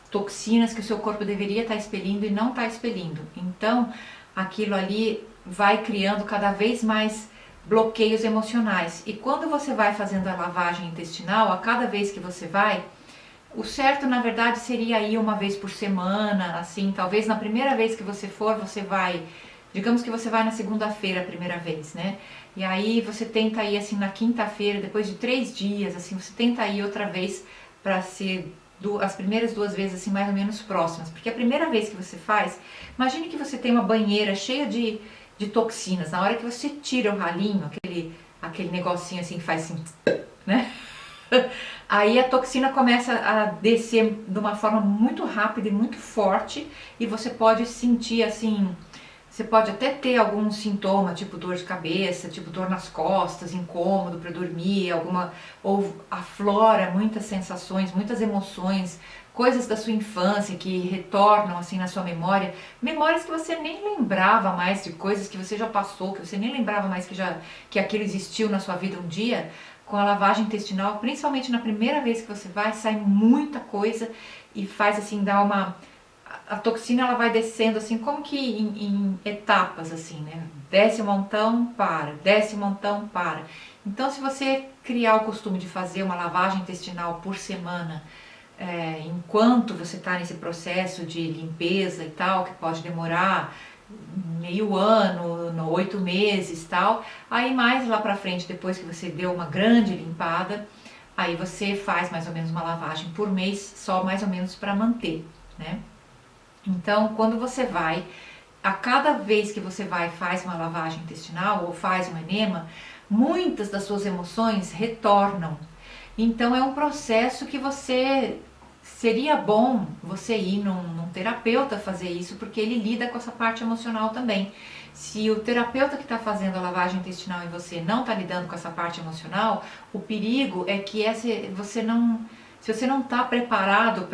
toxinas que o seu corpo deveria estar expelindo e não está expelindo. Então, aquilo ali vai criando cada vez mais bloqueios emocionais. E quando você vai fazendo a lavagem intestinal, a cada vez que você vai, o certo, na verdade, seria ir uma vez por semana, assim, talvez na primeira vez que você for, você vai, digamos que você vai na segunda-feira a primeira vez, né? E aí você tenta ir, assim, na quinta-feira, depois de 3 dias, assim, você tenta ir outra vez para ser as primeiras 2 vezes, assim, mais ou menos próximas. Porque a primeira vez que você faz, imagine que você tem uma banheira cheia de toxinas, na hora que você tira o ralinho, aquele negocinho assim que faz assim, né? Aí a toxina começa a descer de uma forma muito rápida e muito forte e você pode sentir assim, você pode até ter algum sintoma, tipo dor de cabeça, tipo dor nas costas, incômodo para dormir, ou aflora muitas sensações, muitas emoções, coisas da sua infância que retornam assim na sua memória, memórias que você nem lembrava mais de coisas que você já passou, que você nem lembrava mais que aquilo existiu na sua vida um dia. Com a lavagem intestinal, principalmente na primeira vez que você vai, sai muita coisa e faz assim, dá uma... A toxina ela vai descendo assim, como que em etapas assim, né? Desce um montão, para, desce um montão, para. Então se você criar o costume de fazer uma lavagem intestinal por semana, enquanto você está nesse processo de limpeza e tal, que pode demorar meio ano, 8 meses tal, aí mais lá pra frente, depois que você deu uma grande limpada, aí você faz mais ou menos uma lavagem por mês, só mais ou menos para manter, né? Então, quando você vai, a cada vez que você vai faz uma lavagem intestinal ou faz um enema, muitas das suas emoções retornam. Então é um processo que você seria bom você ir num terapeuta fazer isso, porque ele lida com essa parte emocional também. Se o terapeuta que está fazendo a lavagem intestinal em você não está lidando com essa parte emocional, o perigo é que você não, se você não está preparado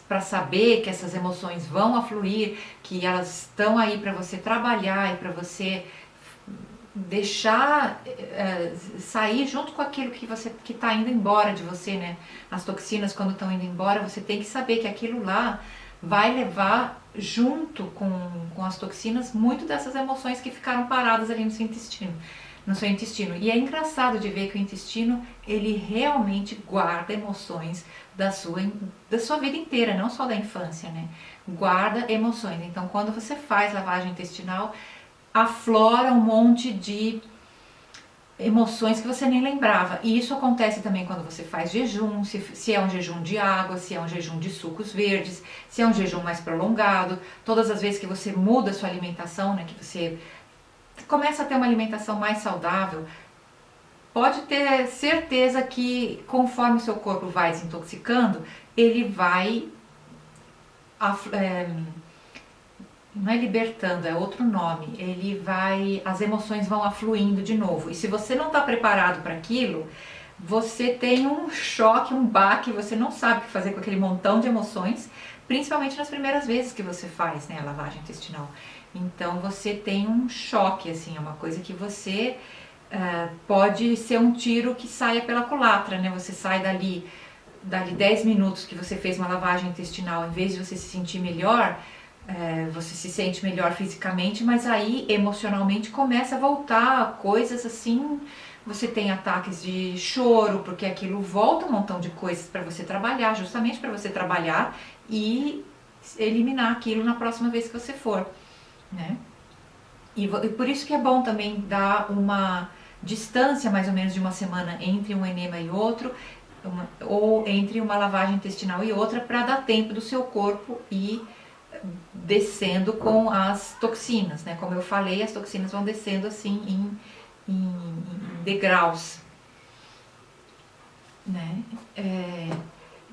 para saber que essas emoções vão afluir, que elas estão aí para você trabalhar e para você deixar sair junto com aquilo que você que está indo embora de você, né? As toxinas quando estão indo embora, você tem que saber que aquilo lá vai levar junto com as toxinas muito dessas emoções que ficaram paradas ali no seu intestino. No seu intestino. E é engraçado de ver que o intestino, ele realmente guarda emoções da sua vida inteira, não só da infância, né? Guarda emoções. Então, quando você faz lavagem intestinal, aflora um monte de emoções que você nem lembrava. E isso acontece também quando você faz jejum, se é um jejum de água, se é um jejum de sucos verdes, se é um jejum mais prolongado. Todas as vezes que você muda a sua alimentação, né, que você começa a ter uma alimentação mais saudável, pode ter certeza que conforme o seu corpo vai desintoxicando, ele vai... não é libertando, é outro nome. As emoções vão afluindo de novo. E se você não está preparado para aquilo, você tem um choque, um baque, você não sabe o que fazer com aquele montão de emoções, principalmente nas primeiras vezes que você faz, né, a lavagem intestinal. Então você tem um choque, assim, é uma coisa que você pode ser um tiro que saia pela culatra, né? Você sai dali 10 minutos que você fez uma lavagem intestinal, em vez de você se sentir melhor, você se sente melhor fisicamente, mas aí emocionalmente começa a voltar coisas assim, você tem ataques de choro, porque aquilo volta um montão de coisas para você trabalhar, justamente para você trabalhar e eliminar aquilo na próxima vez que você for, né? E por isso que é bom também dar uma distância mais ou menos de uma semana entre um enema e outro, ou entre uma lavagem intestinal e outra, para dar tempo do seu corpo ir descendo com as toxinas, né? Como eu falei, as toxinas vão descendo assim em degraus, né?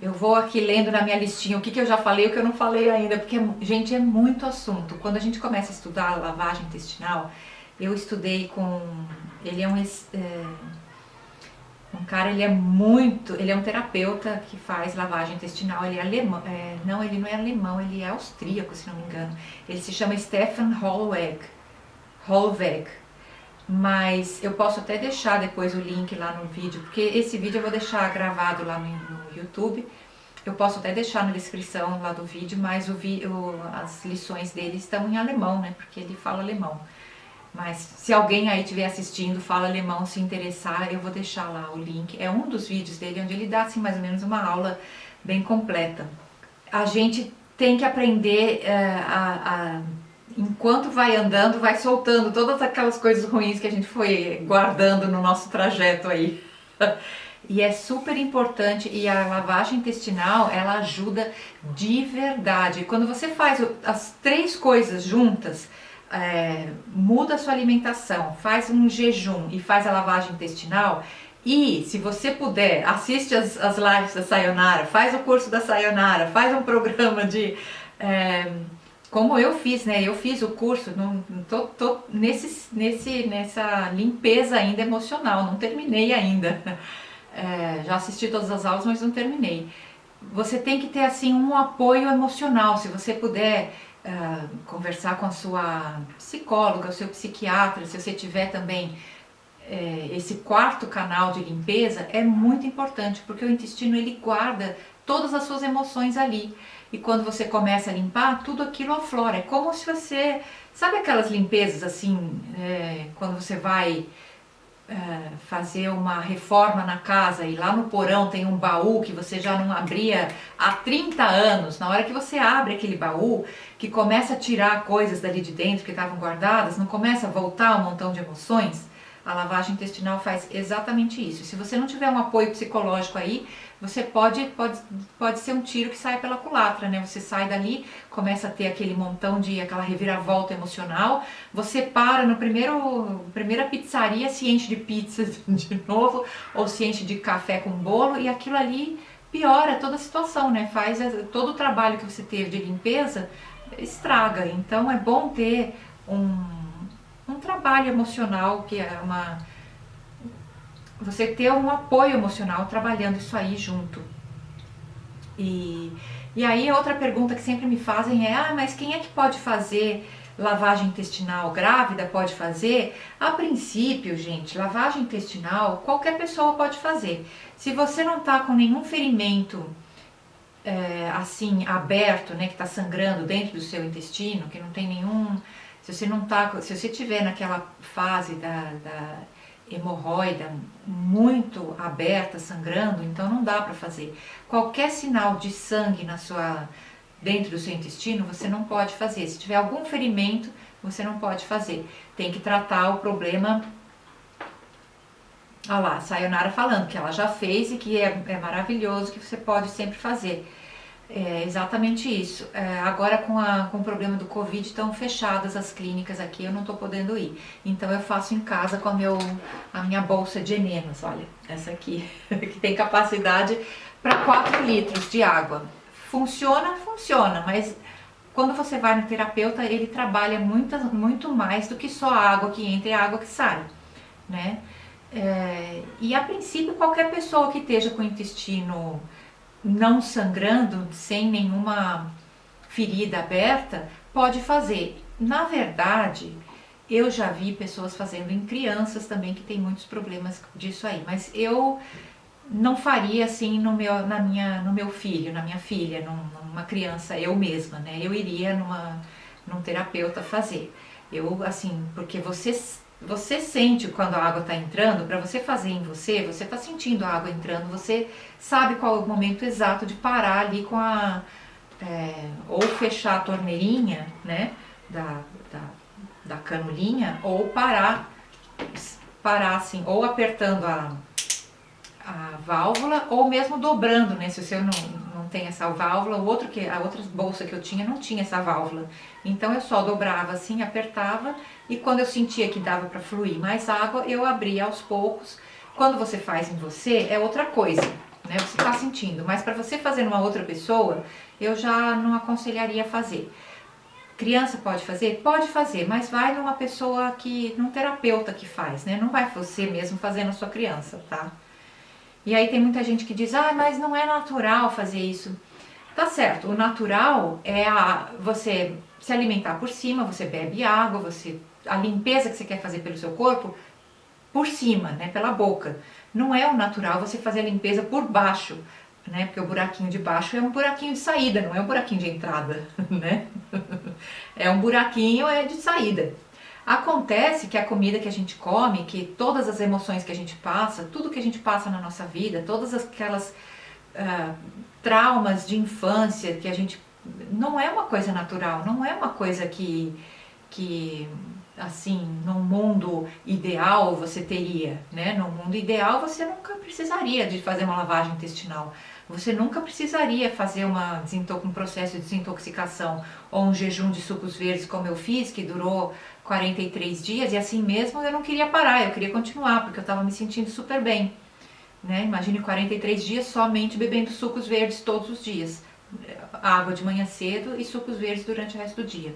Eu vou aqui lendo na minha listinha o que eu já falei e o que eu não falei ainda, porque, gente, é muito assunto. Quando a gente começa a estudar a lavagem intestinal, eu estudei com... Ele é um cara, ele é um terapeuta que faz lavagem intestinal, ele é alemão, não, ele não é alemão, ele é austríaco, se não me engano. Ele se chama Stefan Hollweg, mas eu posso até deixar depois o link lá no vídeo, porque esse vídeo eu vou deixar gravado lá no YouTube, eu posso até deixar na descrição lá do vídeo, mas as lições dele estão em alemão, né, porque ele fala alemão. Mas se alguém aí estiver assistindo, fala alemão, se interessar, eu vou deixar lá o link. É um dos vídeos dele onde ele dá assim, mais ou menos uma aula bem completa. A gente tem que aprender enquanto vai andando, vai soltando todas aquelas coisas ruins que a gente foi guardando no nosso trajeto aí. E é super importante, e a lavagem intestinal, ela ajuda de verdade. Quando você faz as 3 coisas juntas, muda a sua alimentação, faz um jejum e faz a lavagem intestinal, e se você puder, assiste as lives da Sayonara, faz o curso da Sayonara, faz um programa de... como eu fiz, né? Eu fiz o curso, tô nessa limpeza ainda emocional, não terminei ainda. Já assisti todas as aulas, mas não terminei. Você tem que ter assim um apoio emocional, se você puder conversar com a sua psicóloga, o seu psiquiatra, se você tiver também esse 4º canal de limpeza, é muito importante, porque o intestino ele guarda todas as suas emoções ali. E quando você começa a limpar, tudo aquilo aflora. É como se você... Sabe aquelas limpezas assim, quando você vai fazer uma reforma na casa e lá no porão tem um baú que você já não abria há 30 anos. Na hora que você abre aquele baú, que começa a tirar coisas dali de dentro que estavam guardadas, não começa a voltar um montão de emoções? A lavagem intestinal faz exatamente isso. Se você não tiver um apoio psicológico aí, você pode ser um tiro que sai pela culatra, né? Você sai dali, começa a ter aquele montão aquela reviravolta emocional, você para no primeira pizzaria, se enche de pizza de novo, ou se enche de café com bolo, e aquilo ali piora toda a situação, né? Faz todo o trabalho que você teve de limpeza, estraga. Então é bom ter um trabalho emocional, que é você ter um apoio emocional trabalhando isso aí junto. E aí outra pergunta que sempre me fazem é: mas quem é que pode fazer lavagem intestinal? Grávida pode fazer? A princípio, gente, lavagem intestinal qualquer pessoa pode fazer. Se você não tá com nenhum ferimento assim aberto, né, que tá sangrando dentro do seu intestino, que não tem nenhum... Se você tiver naquela fase da hemorroida muito aberta, sangrando, então não dá para fazer. Qualquer sinal de sangue dentro do seu intestino, você não pode fazer. Se tiver algum ferimento, você não pode fazer. Tem que tratar o problema. Olha lá, a Sayonara falando que ela já fez e que é maravilhoso, que você pode sempre fazer. É exatamente isso. Agora com o problema do Covid estão fechadas as clínicas aqui, eu não estou podendo ir. Então eu faço em casa com a minha bolsa de enemas, olha, essa aqui, que tem capacidade para 4 litros de água. Funciona, mas quando você vai no terapeuta, ele trabalha muito mais do que só a água que entra e a água que sai, né? E a princípio qualquer pessoa que esteja com o intestino não sangrando, sem nenhuma ferida aberta, pode fazer. Na verdade, eu já vi pessoas fazendo em crianças também, que tem muitos problemas disso aí, mas eu não faria assim no meu filho, na minha filha, numa criança, eu mesma, né? Eu iria num terapeuta fazer. Assim, porque você sente quando a água está entrando, para você fazer em você está sentindo a água entrando, você sabe qual é o momento exato de parar ali ou fechar a torneirinha, né, da canulinha, ou parar assim, ou apertando a válvula, ou mesmo dobrando, né, se você não tem essa válvula, a outra bolsa que eu tinha não tinha essa válvula. Então eu só dobrava assim, apertava, e quando eu sentia que dava para fluir mais água, eu abria aos poucos. Quando você faz em você, é outra coisa, né? Você está sentindo, mas para você fazer numa outra pessoa, eu já não aconselharia fazer. Criança pode fazer? Pode fazer, mas vai numa pessoa num terapeuta que faz, né? Não vai você mesmo fazer na sua criança, tá? E aí tem muita gente que diz, mas não é natural fazer isso. Tá certo, o natural é você se alimentar por cima, você bebe água, a limpeza que você quer fazer pelo seu corpo, por cima, né, pela boca. Não é o natural você fazer a limpeza por baixo, né? Porque o buraquinho de baixo é um buraquinho de saída, não é um buraquinho de entrada, né? É um buraquinho de saída. Acontece que a comida que a gente come, que todas as emoções que a gente passa, tudo que a gente passa na nossa vida, todas aquelas traumas de infância que a gente... Não é uma coisa natural, não é uma coisa que assim, num mundo ideal você teria, né? Num mundo ideal você nunca precisaria de fazer uma lavagem intestinal. Você nunca precisaria fazer um processo de desintoxicação ou um jejum de sucos verdes como eu fiz, que durou 43 dias, e assim mesmo eu não queria parar, eu queria continuar, porque eu estava me sentindo super bem, né? Imagine 43 dias somente bebendo sucos verdes todos os dias, água de manhã cedo e sucos verdes durante o resto do dia.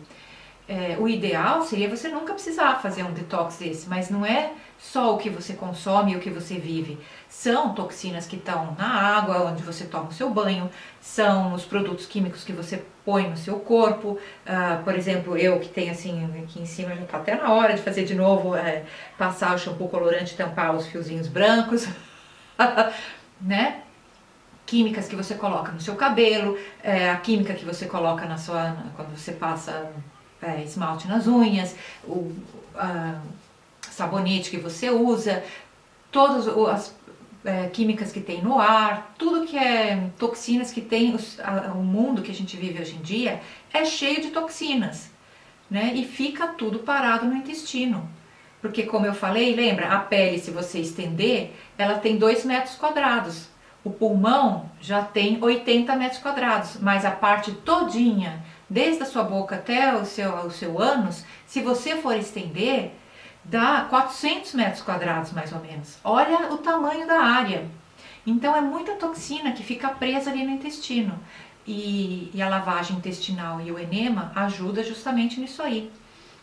O ideal seria você nunca precisar fazer um detox desse, mas não é só o que você consome e o que você vive. São toxinas que estão na água onde você toma o seu banho, são os produtos químicos que você põe no seu corpo. Por exemplo, eu que tenho assim, aqui em cima já está até na hora de fazer de novo, passar o shampoo colorante e tampar os fiozinhos brancos, né? Químicas que você coloca no seu cabelo, a química que você coloca quando você passa esmalte nas unhas, o sabonete que você usa, todas as químicas que tem no ar, tudo que é toxinas que tem, o mundo que a gente vive hoje em dia é cheio de toxinas, né? E fica tudo parado no intestino. Porque como eu falei, lembra, a pele, se você estender, ela tem 2 metros quadrados. O pulmão já tem 80 metros quadrados, mas a parte todinha, desde a sua boca até o seu ânus, se você for estender, dá 400 metros quadrados mais ou menos. Olha o tamanho da área. Então é muita toxina que fica presa ali no intestino. E a lavagem intestinal e o enema ajuda justamente nisso aí.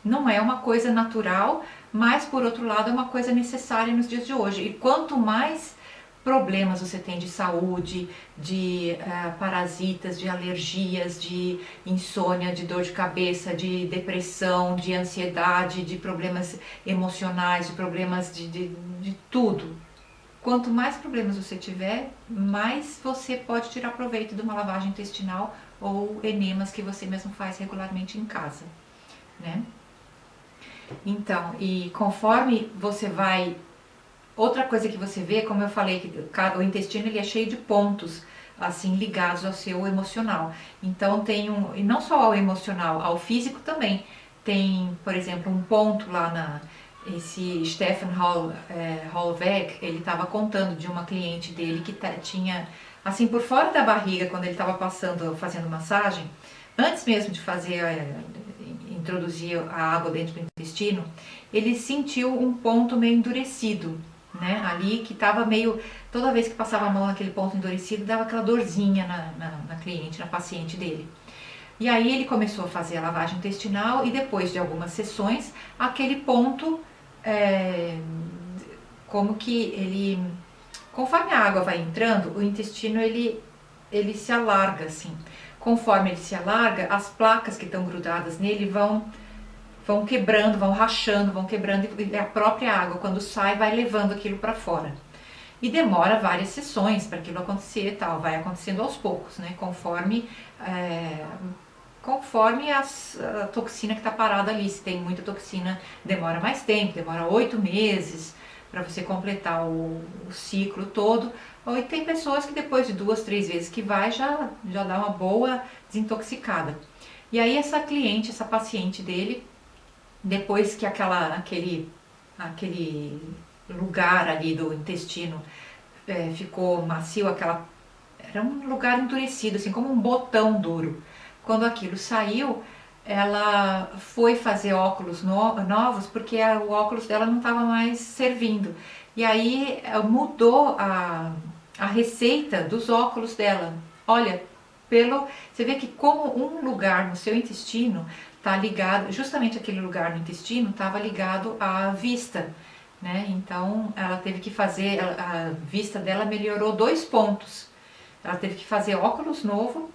Não é uma coisa natural, mas por outro lado é uma coisa necessária nos dias de hoje. E quanto mais problemas você tem de saúde, de parasitas, de alergias, de insônia, de dor de cabeça, de depressão, de ansiedade, de problemas emocionais, de problemas de tudo. Quanto mais problemas você tiver, mais você pode tirar proveito de uma lavagem intestinal ou enemas que você mesmo faz regularmente em casa, né? Então, e conforme você vai... Outra coisa que você vê, como eu falei, que o intestino ele é cheio de pontos, assim, ligados ao seu emocional. Então e não só ao emocional, ao físico também. Tem, por exemplo, um ponto lá esse Stefan Hollweg, ele estava contando de uma cliente dele que tinha, assim, por fora da barriga, quando ele estava fazendo massagem, antes mesmo de introduzir a água dentro do intestino, ele sentiu um ponto meio endurecido, né? Ali que estava meio... Toda vez que passava a mão naquele ponto endurecido, dava aquela dorzinha na cliente, na paciente dele. E aí ele começou a fazer a lavagem intestinal e depois de algumas sessões, aquele ponto, como que ele... Conforme a água vai entrando, o intestino ele se alarga, assim. Conforme ele se alarga, as placas que estão grudadas nele vão quebrando, vão rachando, vão quebrando, e a própria água, quando sai, vai levando aquilo para fora. E demora várias sessões para aquilo acontecer e tal, vai acontecendo aos poucos, né? Conforme a toxina que está parada ali. Se tem muita toxina, demora mais tempo, demora 8 meses para você completar o ciclo todo. Ou tem pessoas que depois de 2, 3 vezes que vai, já dá uma boa desintoxicada. E aí essa cliente, essa paciente dele, depois que aquele lugar ali do intestino ficou macio, era um lugar endurecido, assim, como um botão duro. Quando aquilo saiu, ela foi fazer óculos novos porque o óculos dela não estava mais servindo. E aí mudou a receita dos óculos dela. Olha, você vê que como um lugar no seu intestino está ligado, justamente aquele lugar no intestino estava ligado à vista, né? Então ela teve que fazer, a vista dela melhorou 2 pontos. Ela teve que fazer óculos novo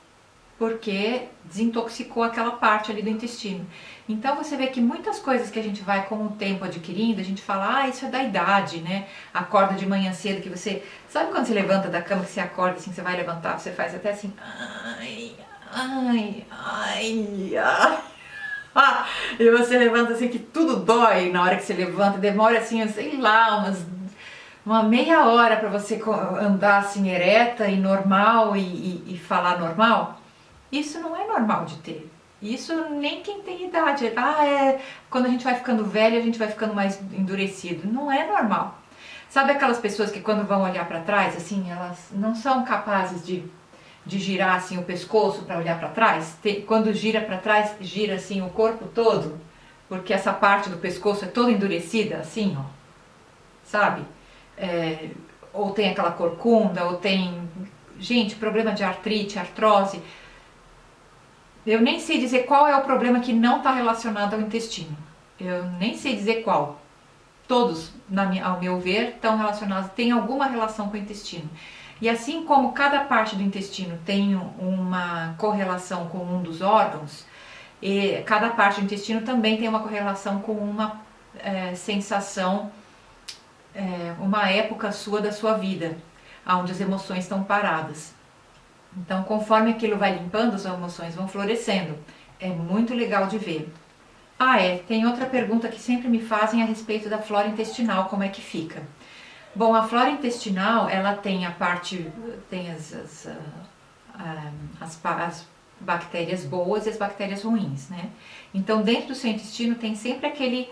porque desintoxicou aquela parte ali do intestino. Então você vê que muitas coisas que a gente vai com o tempo adquirindo, a gente fala, isso é da idade, né? Acorda de manhã cedo que você... Sabe quando você levanta da cama, que você acorda assim, que você vai levantar, você faz até assim, ai, ai, ai, ai. E você levanta assim que tudo dói na hora que você levanta, demora assim, sei lá, uma meia hora para você andar assim ereta e normal e falar normal. Isso não é normal de ter. Isso nem quem tem idade. Quando a gente vai ficando velho, a gente vai ficando mais endurecido. Não é normal. Sabe aquelas pessoas que quando vão olhar para trás, assim, elas não são capazes de girar assim o pescoço para olhar para trás? Quando gira para trás, gira assim o corpo todo, porque essa parte do pescoço é toda endurecida, assim, ó. Sabe? Ou tem aquela corcunda, ou tem... Gente, problema de artrite, artrose... Eu nem sei dizer qual é o problema que não está relacionado ao intestino. Eu nem sei dizer qual. Todos, ao meu ver, estão relacionados, têm alguma relação com o intestino. E assim como cada parte do intestino tem uma correlação com um dos órgãos, cada parte do intestino também tem uma correlação com uma sensação, uma época sua da sua vida, onde as emoções estão paradas. Então, conforme aquilo vai limpando, as emoções vão florescendo. É muito legal de ver. Tem outra pergunta que sempre me fazem a respeito da flora intestinal, como é que fica. Bom, a flora intestinal, ela tem as bactérias boas e as bactérias ruins, né? Então, dentro do seu intestino tem sempre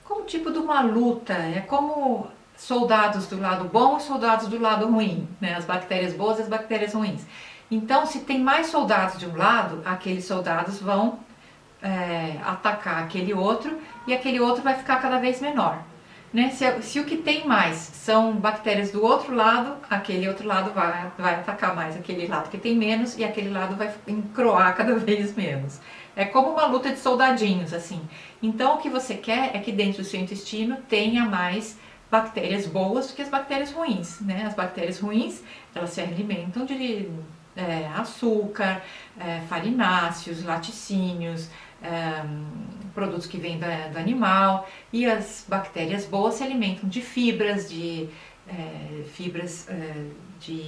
como tipo de uma luta, é como... soldados do lado bom e soldados do lado ruim, né? As bactérias boas e as bactérias ruins. Então, se tem mais soldados de um lado, aqueles soldados vão atacar aquele outro e aquele outro vai ficar cada vez menor. Né? Se o que tem mais são bactérias do outro lado, aquele outro lado vai atacar mais aquele lado que tem menos e aquele lado vai encroar cada vez menos. É como uma luta de soldadinhos, assim. Então, o que você quer é que dentro do seu intestino tenha mais bactérias boas do que as bactérias ruins, né? As bactérias ruins, elas se alimentam de açúcar, farináceos, laticínios, produtos que vêm do animal, e as bactérias boas se alimentam de fibras, de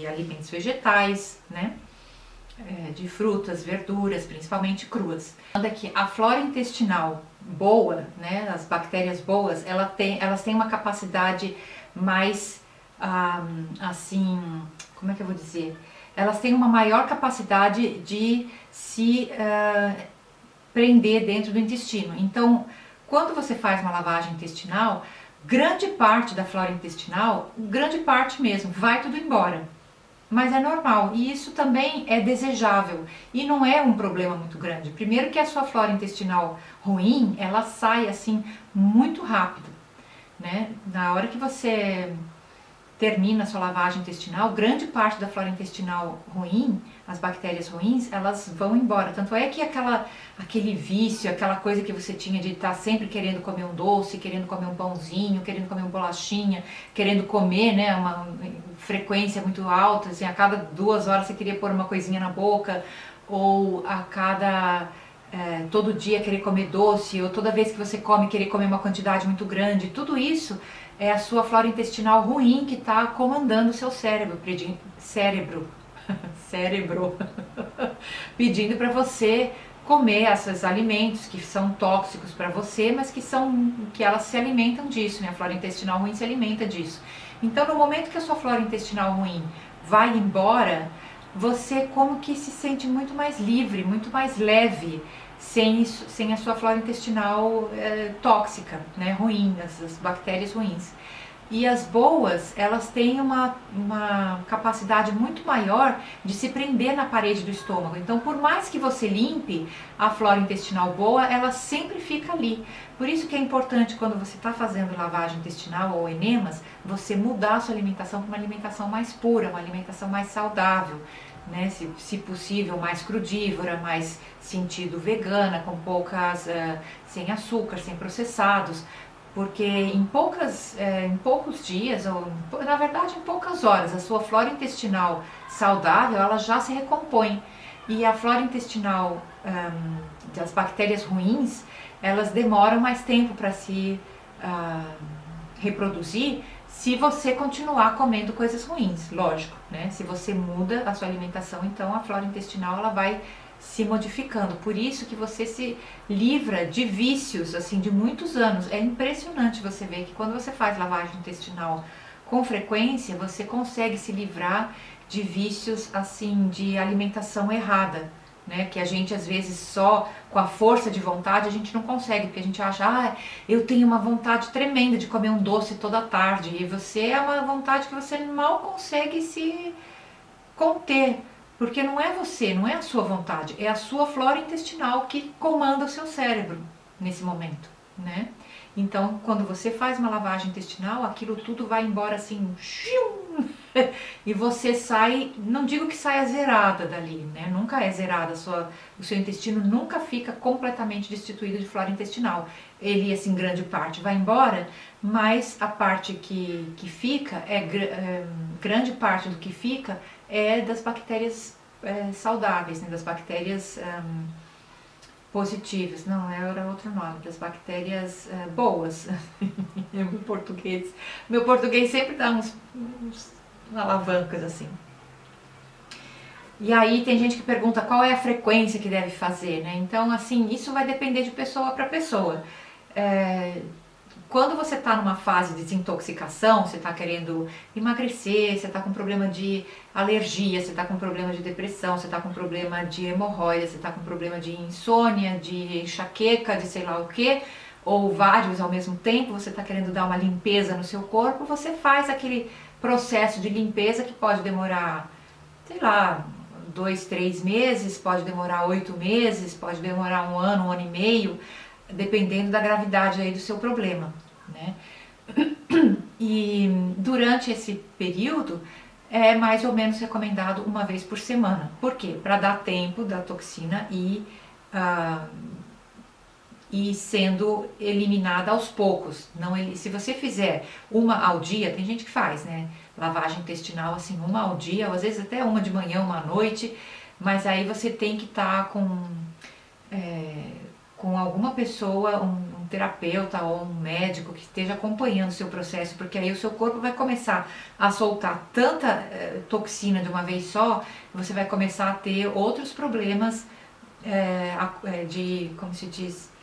alimentos vegetais, né? De frutas, verduras, principalmente cruas. Aqui, a flora intestinal boa, né, as bactérias boas, elas têm uma capacidade mais, assim, como é que eu vou dizer? Elas têm uma maior capacidade de se prender dentro do intestino. Então, quando você faz uma lavagem intestinal, grande parte da flora intestinal, grande parte mesmo, vai tudo embora. Mas é normal, e isso também é desejável, e não é um problema muito grande. Primeiro que a sua flora intestinal ruim, ela sai assim muito rápido, né? Na hora que você termina a sua lavagem intestinal, grande parte da flora intestinal ruim, as bactérias ruins, elas vão embora. Tanto é que aquele vício, aquela coisa que você tinha de estar sempre querendo comer um doce, querendo comer um pãozinho, querendo comer uma bolachinha, querendo comer, né, uma frequência muito alta, assim, a cada 2 horas você queria pôr uma coisinha na boca, ou todo dia querer comer doce, ou toda vez que você come querer comer uma quantidade muito grande. Tudo isso é a sua flora intestinal ruim que está comandando o seu cérebro, pedindo para você comer esses alimentos que são tóxicos para você, mas que elas se alimentam disso, né? A flora intestinal ruim se alimenta disso. Então, no momento que a sua flora intestinal ruim vai embora, você como que se sente muito mais livre, muito mais leve, sem a sua flora intestinal tóxica, né, ruim, essas bactérias ruins. E as boas, elas têm uma capacidade muito maior de se prender na parede do estômago. Então, por mais que você limpe a flora intestinal boa, ela sempre fica ali. Por isso que é importante, quando você está fazendo lavagem intestinal ou enemas, você mudar a sua alimentação para uma alimentação mais pura, uma alimentação mais saudável, né? Se possível, mais crudívora, mais sentido vegana, com poucas, sem açúcar, sem processados, porque em poucos dias, ou na verdade em poucas horas, a sua flora intestinal saudável, ela já se recompõe. E a flora intestinal das bactérias ruins, elas demoram mais tempo para se reproduzir se você continuar comendo coisas ruins, lógico, né? Se você muda a sua alimentação, então a flora intestinal ela vai se modificando. Por isso que você se livra de vícios assim de muitos anos. É impressionante você ver que quando você faz lavagem intestinal com frequência, você consegue se livrar de vícios assim de alimentação errada, né? Que a gente às vezes só com a força de vontade a gente não consegue, porque a gente acha, eu tenho uma vontade tremenda de comer um doce toda tarde, e você é uma vontade que você mal consegue se conter, porque não é você, não é a sua vontade, é a sua flora intestinal que comanda o seu cérebro nesse momento, né? Então, quando você faz uma lavagem intestinal, aquilo tudo vai embora assim, e você sai, não digo que saia zerada dali, né? Nunca é zerada, o seu intestino nunca fica completamente destituído de flora intestinal. Ele, assim, grande parte vai embora, mas a parte que fica, grande parte do que fica é das bactérias saudáveis, né? Das bactérias positivas, não, era outro nome, das bactérias boas. Meu português sempre dá uns alavancas assim. E aí tem gente que pergunta qual é a frequência que deve fazer, né? Então, assim, isso vai depender de pessoa para pessoa. Quando você está numa fase de desintoxicação, você está querendo emagrecer, você está com problema de alergia, você está com problema de depressão, você está com problema de hemorroida, você está com problema de insônia, de enxaqueca, de sei lá o que, ou vários ao mesmo tempo, você está querendo dar uma limpeza no seu corpo, você faz aquele processo de limpeza que pode demorar, sei lá, 2, 3 meses, pode demorar 8 meses, pode demorar um ano e meio, dependendo da gravidade aí do seu problema, né? E durante esse período é mais ou menos recomendado uma vez por semana. Por quê? Para dar tempo da toxina e sendo eliminada aos poucos. Não, se você fizer uma ao dia, tem gente que faz, né? Lavagem intestinal assim, uma ao dia, ou às vezes até uma de manhã, uma à noite, mas aí você tem que estar com alguma pessoa, um terapeuta ou um médico que esteja acompanhando o seu processo, porque aí o seu corpo vai começar a soltar tanta toxina de uma vez só, você vai começar a ter outros problemas como se diz,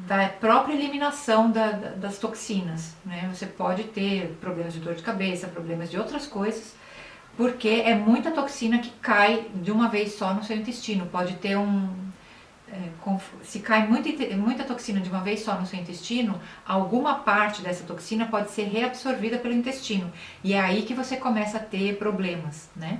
da própria eliminação das toxinas, né? Você pode ter problemas de dor de cabeça, problemas de outras coisas, porque é muita toxina que cai de uma vez só no seu intestino. Pode ter se cai muita toxina de uma vez só no seu intestino, alguma parte dessa toxina pode ser reabsorvida pelo intestino, e é aí que você começa a ter problemas, né?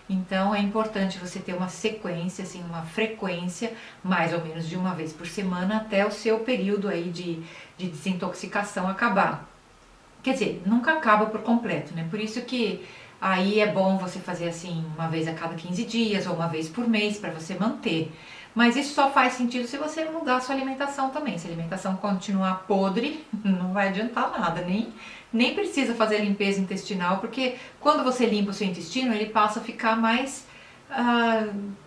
Então é importante você ter uma sequência, assim, uma frequência, mais ou menos de uma vez por semana, até o seu período aí de desintoxicação acabar. Quer dizer, nunca acaba por completo, né? Por isso que aí é bom você fazer assim uma vez a cada 15 dias ou uma vez por mês para você manter. Mas isso só faz sentido se você mudar a sua alimentação também. Se a alimentação continuar podre, não vai adiantar nada, nem precisa fazer a limpeza intestinal, porque quando você limpa o seu intestino, ele passa a ficar mais,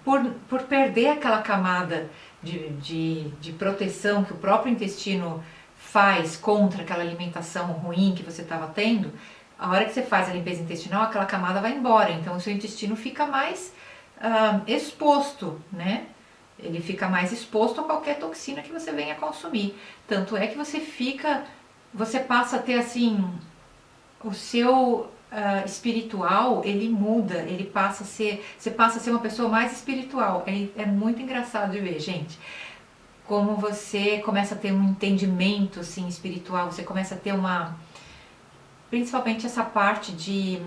por perder aquela camada de proteção que o próprio intestino faz contra aquela alimentação ruim que você estava tendo. A hora que você faz a limpeza intestinal, aquela camada vai embora, então o seu intestino fica mais exposto, né? Ele fica mais exposto a qualquer toxina que você venha consumir. Tanto é que você passa a ter assim, o seu espiritual, ele muda, você passa a ser uma pessoa mais espiritual. É muito engraçado de ver, gente. como você começa a ter um entendimento assim, espiritual, você começa a ter principalmente essa parte de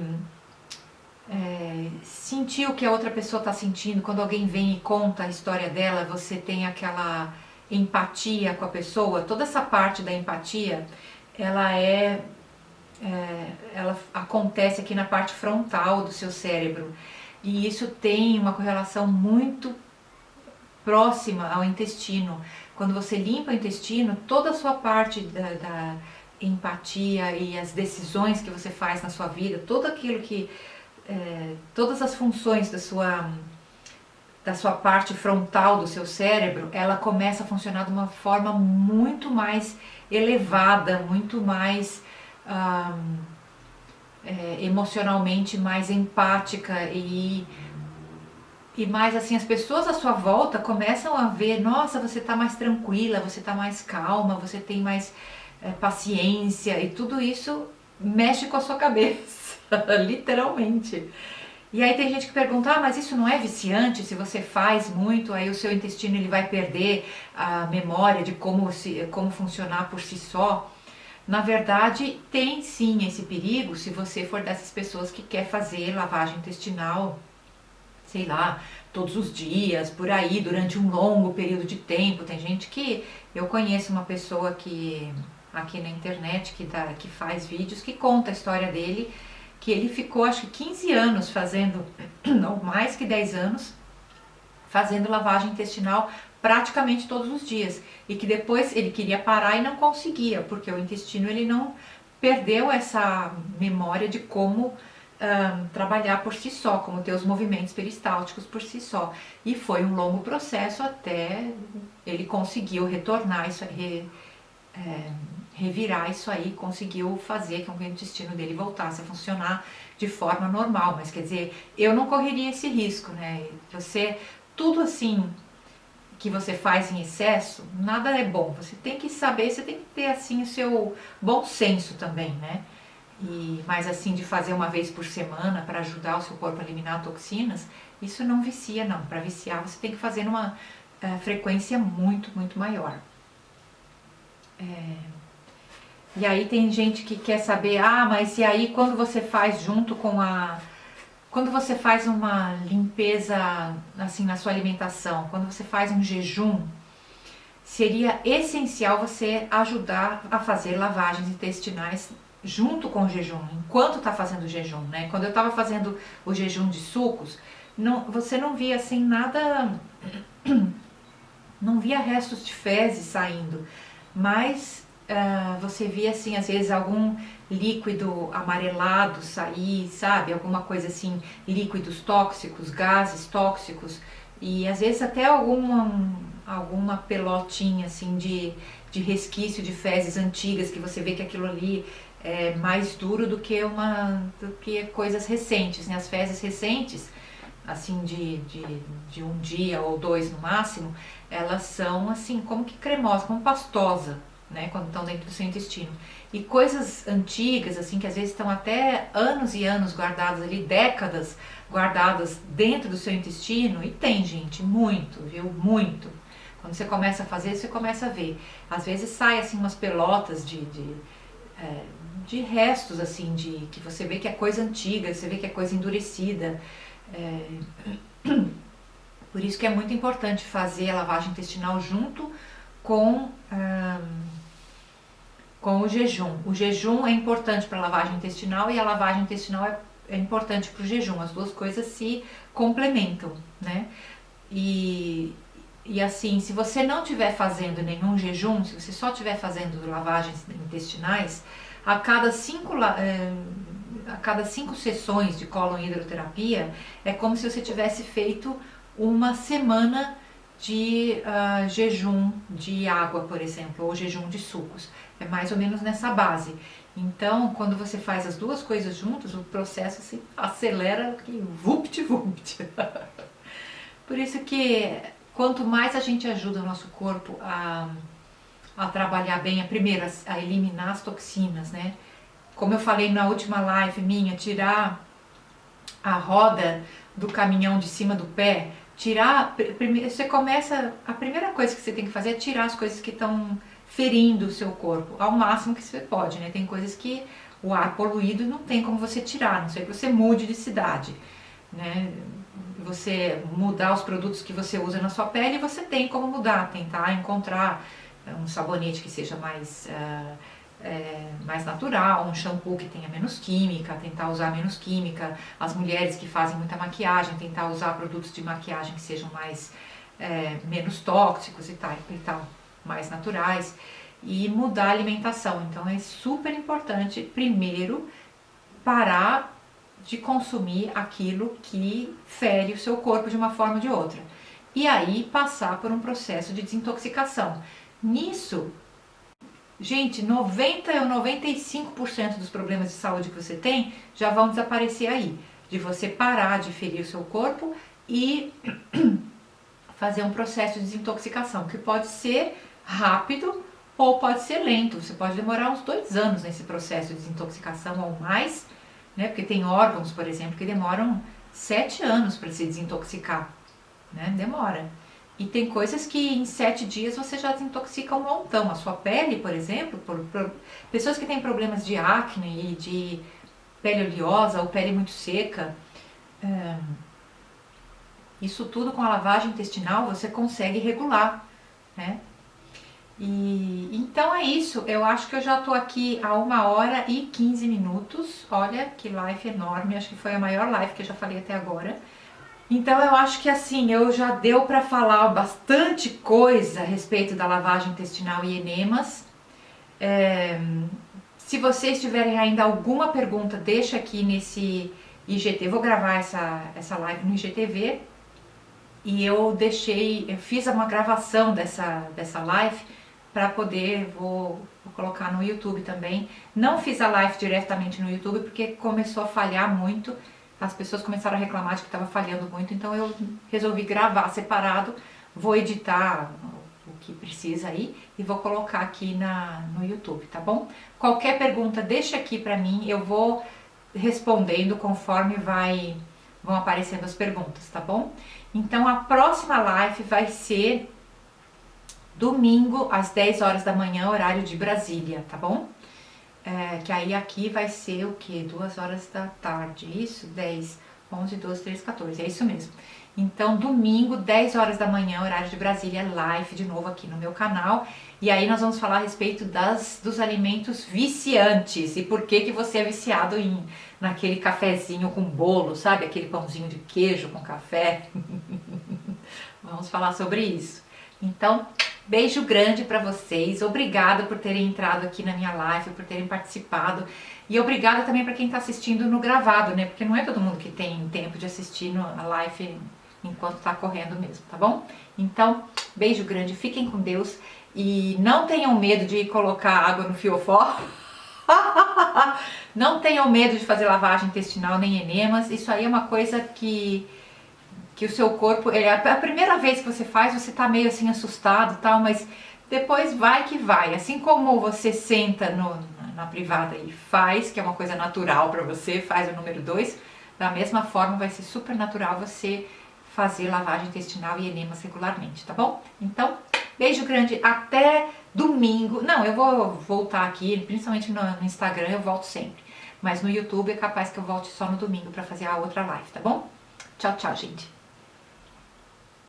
sentir o que a outra pessoa está sentindo. Quando alguém vem e conta a história dela, você tem aquela empatia com a pessoa. Toda essa parte da empatia, ela ela acontece aqui na parte frontal do seu cérebro, e isso tem uma correlação muito próxima ao intestino. Quando você limpa o intestino, toda a sua parte da empatia e as decisões que você faz na sua vida, tudo aquilo que todas as funções da sua parte frontal do seu cérebro, ela começa a funcionar de uma forma muito mais elevada, muito mais emocionalmente mais empática, e mais assim, as pessoas à sua volta começam a ver, nossa, você está mais tranquila, você está mais calma, você tem mais paciência, e tudo isso mexe com a sua cabeça, literalmente. E aí tem gente que pergunta, mas isso não é viciante? Se você faz muito, aí o seu intestino ele vai perder a memória de como funcionar por si só. Na verdade, tem sim esse perigo se você for dessas pessoas que quer fazer lavagem intestinal, sei lá, todos os dias, por aí, durante um longo período de tempo. Tem gente que... Eu conheço uma pessoa que aqui na internet que faz vídeos, que conta a história dele, que ele ficou acho que 15 anos fazendo, não, mais que 10 anos, fazendo lavagem intestinal praticamente todos os dias, e que depois ele queria parar e não conseguia, porque o intestino ele não perdeu essa memória de como trabalhar por si só, como ter os movimentos peristálticos por si só, e foi um longo processo até ele conseguiu retornar isso, revirar isso aí, conseguiu fazer com que o intestino dele voltasse a funcionar de forma normal. Mas quer dizer, eu não correria esse risco, né? Tudo assim que você faz em excesso, nada é bom. Você tem que saber, você tem que ter assim o seu bom senso também, né? Mas assim, de fazer uma vez por semana para ajudar o seu corpo a eliminar toxinas, isso não vicia não. Para viciar você tem que fazer numa frequência muito, muito maior. E aí tem gente que quer saber, mas e aí quando você faz junto com quando você faz uma limpeza assim na sua alimentação, quando você faz um jejum, seria essencial você ajudar a fazer lavagens intestinais junto com o jejum, enquanto está fazendo o jejum, né? Quando eu estava fazendo o jejum de sucos, você não via assim nada, não via restos de fezes saindo, mas você via assim, às vezes algum líquido amarelado sair, sabe? Alguma coisa assim, líquidos tóxicos, gases tóxicos, e às vezes até alguma pelotinha assim de resquício de fezes antigas, que você vê que aquilo ali é mais duro do que coisas recentes, né? As fezes recentes, assim de um dia ou dois no máximo, elas são assim como que cremosas, como pastosa, né, quando estão dentro do seu intestino. E coisas antigas, assim, que às vezes estão até anos e anos guardadas ali, décadas guardadas dentro do seu intestino, e tem, gente, muito, viu? Muito. Quando você começa a fazer, você começa a ver. Às vezes sai, assim, umas pelotas de restos, assim, que você vê que é coisa antiga, você vê que é coisa endurecida. Por isso que é muito importante fazer a lavagem intestinal junto com o jejum. O jejum é importante para a lavagem intestinal e a lavagem intestinal é importante para o jejum. As duas coisas se complementam, né? E assim, se você não estiver fazendo nenhum jejum, se você só estiver fazendo lavagens intestinais, a cada 5 sessões de colon hidroterapia, é como se você tivesse feito uma semana de jejum de água, por exemplo, ou jejum de sucos. É mais ou menos nessa base. Então, quando você faz as duas coisas juntas, o processo se acelera, vupt-vupt. Por isso que quanto mais a gente ajuda o nosso corpo a trabalhar bem, primeiro a eliminar as toxinas, né? Como eu falei na última live minha, tirar a roda do caminhão de cima do pé, Primeiro você começa, a primeira coisa que você tem que fazer é tirar as coisas que estão ferindo o seu corpo, ao máximo que você pode, né? Tem coisas que o ar poluído não tem como você tirar, a não ser que você mude de cidade, né? Você mudar os produtos que você usa na sua pele, você tem como mudar, tentar encontrar um sabonete que seja mais natural, um shampoo que tenha menos química, tentar usar menos química. As mulheres que fazem muita maquiagem, tentar usar produtos de maquiagem que sejam menos tóxicos e tal, mais naturais, e mudar a alimentação. Então é super importante, primeiro, parar de consumir aquilo que fere o seu corpo de uma forma ou de outra. E aí passar por um processo de desintoxicação. Nisso, gente, 90 ou 95% dos problemas de saúde que você tem já vão desaparecer aí. De você parar de ferir o seu corpo e fazer um processo de desintoxicação, que pode ser rápido ou pode ser lento. Você pode demorar uns 2 anos nesse processo de desintoxicação ou mais, né? Porque tem órgãos, por exemplo, que demoram 7 anos para se desintoxicar, né? Demora. E tem coisas que em 7 dias você já desintoxica um montão. A sua pele, por exemplo, pessoas que têm problemas de acne e de pele oleosa ou pele muito seca, isso tudo com a lavagem intestinal você consegue regular, né? E então é isso, eu acho que eu já tô aqui há 1h15. Olha que live enorme, acho que foi a maior live que eu já falei até agora. Então eu acho que assim, eu já deu para falar bastante coisa a respeito da lavagem intestinal e enemas. Se vocês tiverem ainda alguma pergunta, deixa aqui nesse IGT, vou gravar essa live no IGTV. E eu fiz uma gravação dessa live para poder, vou colocar no YouTube também. Não fiz a live diretamente no YouTube porque começou a falhar muito. As pessoas começaram a reclamar de que estava falhando muito, então eu resolvi gravar separado, vou editar o que precisa aí e vou colocar aqui no YouTube, tá bom? Qualquer pergunta deixa aqui pra mim, eu vou respondendo conforme vão aparecendo as perguntas, tá bom? Então a próxima live vai ser domingo às 10 horas da manhã, horário de Brasília, tá bom? Que aí aqui vai ser o que? 2 horas da tarde, isso? 10, 11, 12, 13, 14, é isso mesmo. Então, domingo, 10 horas da manhã, horário de Brasília, live de novo aqui no meu canal. E aí nós vamos falar a respeito dos alimentos viciantes e por que você é viciado naquele cafezinho com bolo, sabe? Aquele pãozinho de queijo com café. Vamos falar sobre isso. Então, beijo grande para vocês, obrigada por terem entrado aqui na minha live, por terem participado e obrigada também para quem está assistindo no gravado, né? Porque não é todo mundo que tem tempo de assistir a live enquanto está correndo mesmo, tá bom? Então, beijo grande, fiquem com Deus e não tenham medo de colocar água no fiofó. Não tenham medo de fazer lavagem intestinal nem enemas, isso aí é uma coisa que o seu corpo, a primeira vez que você faz, você tá meio assim assustado e tal, mas depois vai que vai. Assim como você senta na privada e faz, que é uma coisa natural para você, faz o número 2, da mesma forma vai ser super natural você fazer lavagem intestinal e enemas regularmente, tá bom? Então, beijo grande, até domingo. Não, eu vou voltar aqui, principalmente no Instagram eu volto sempre, mas no YouTube é capaz que eu volte só no domingo para fazer a outra live, tá bom? Tchau, tchau, gente.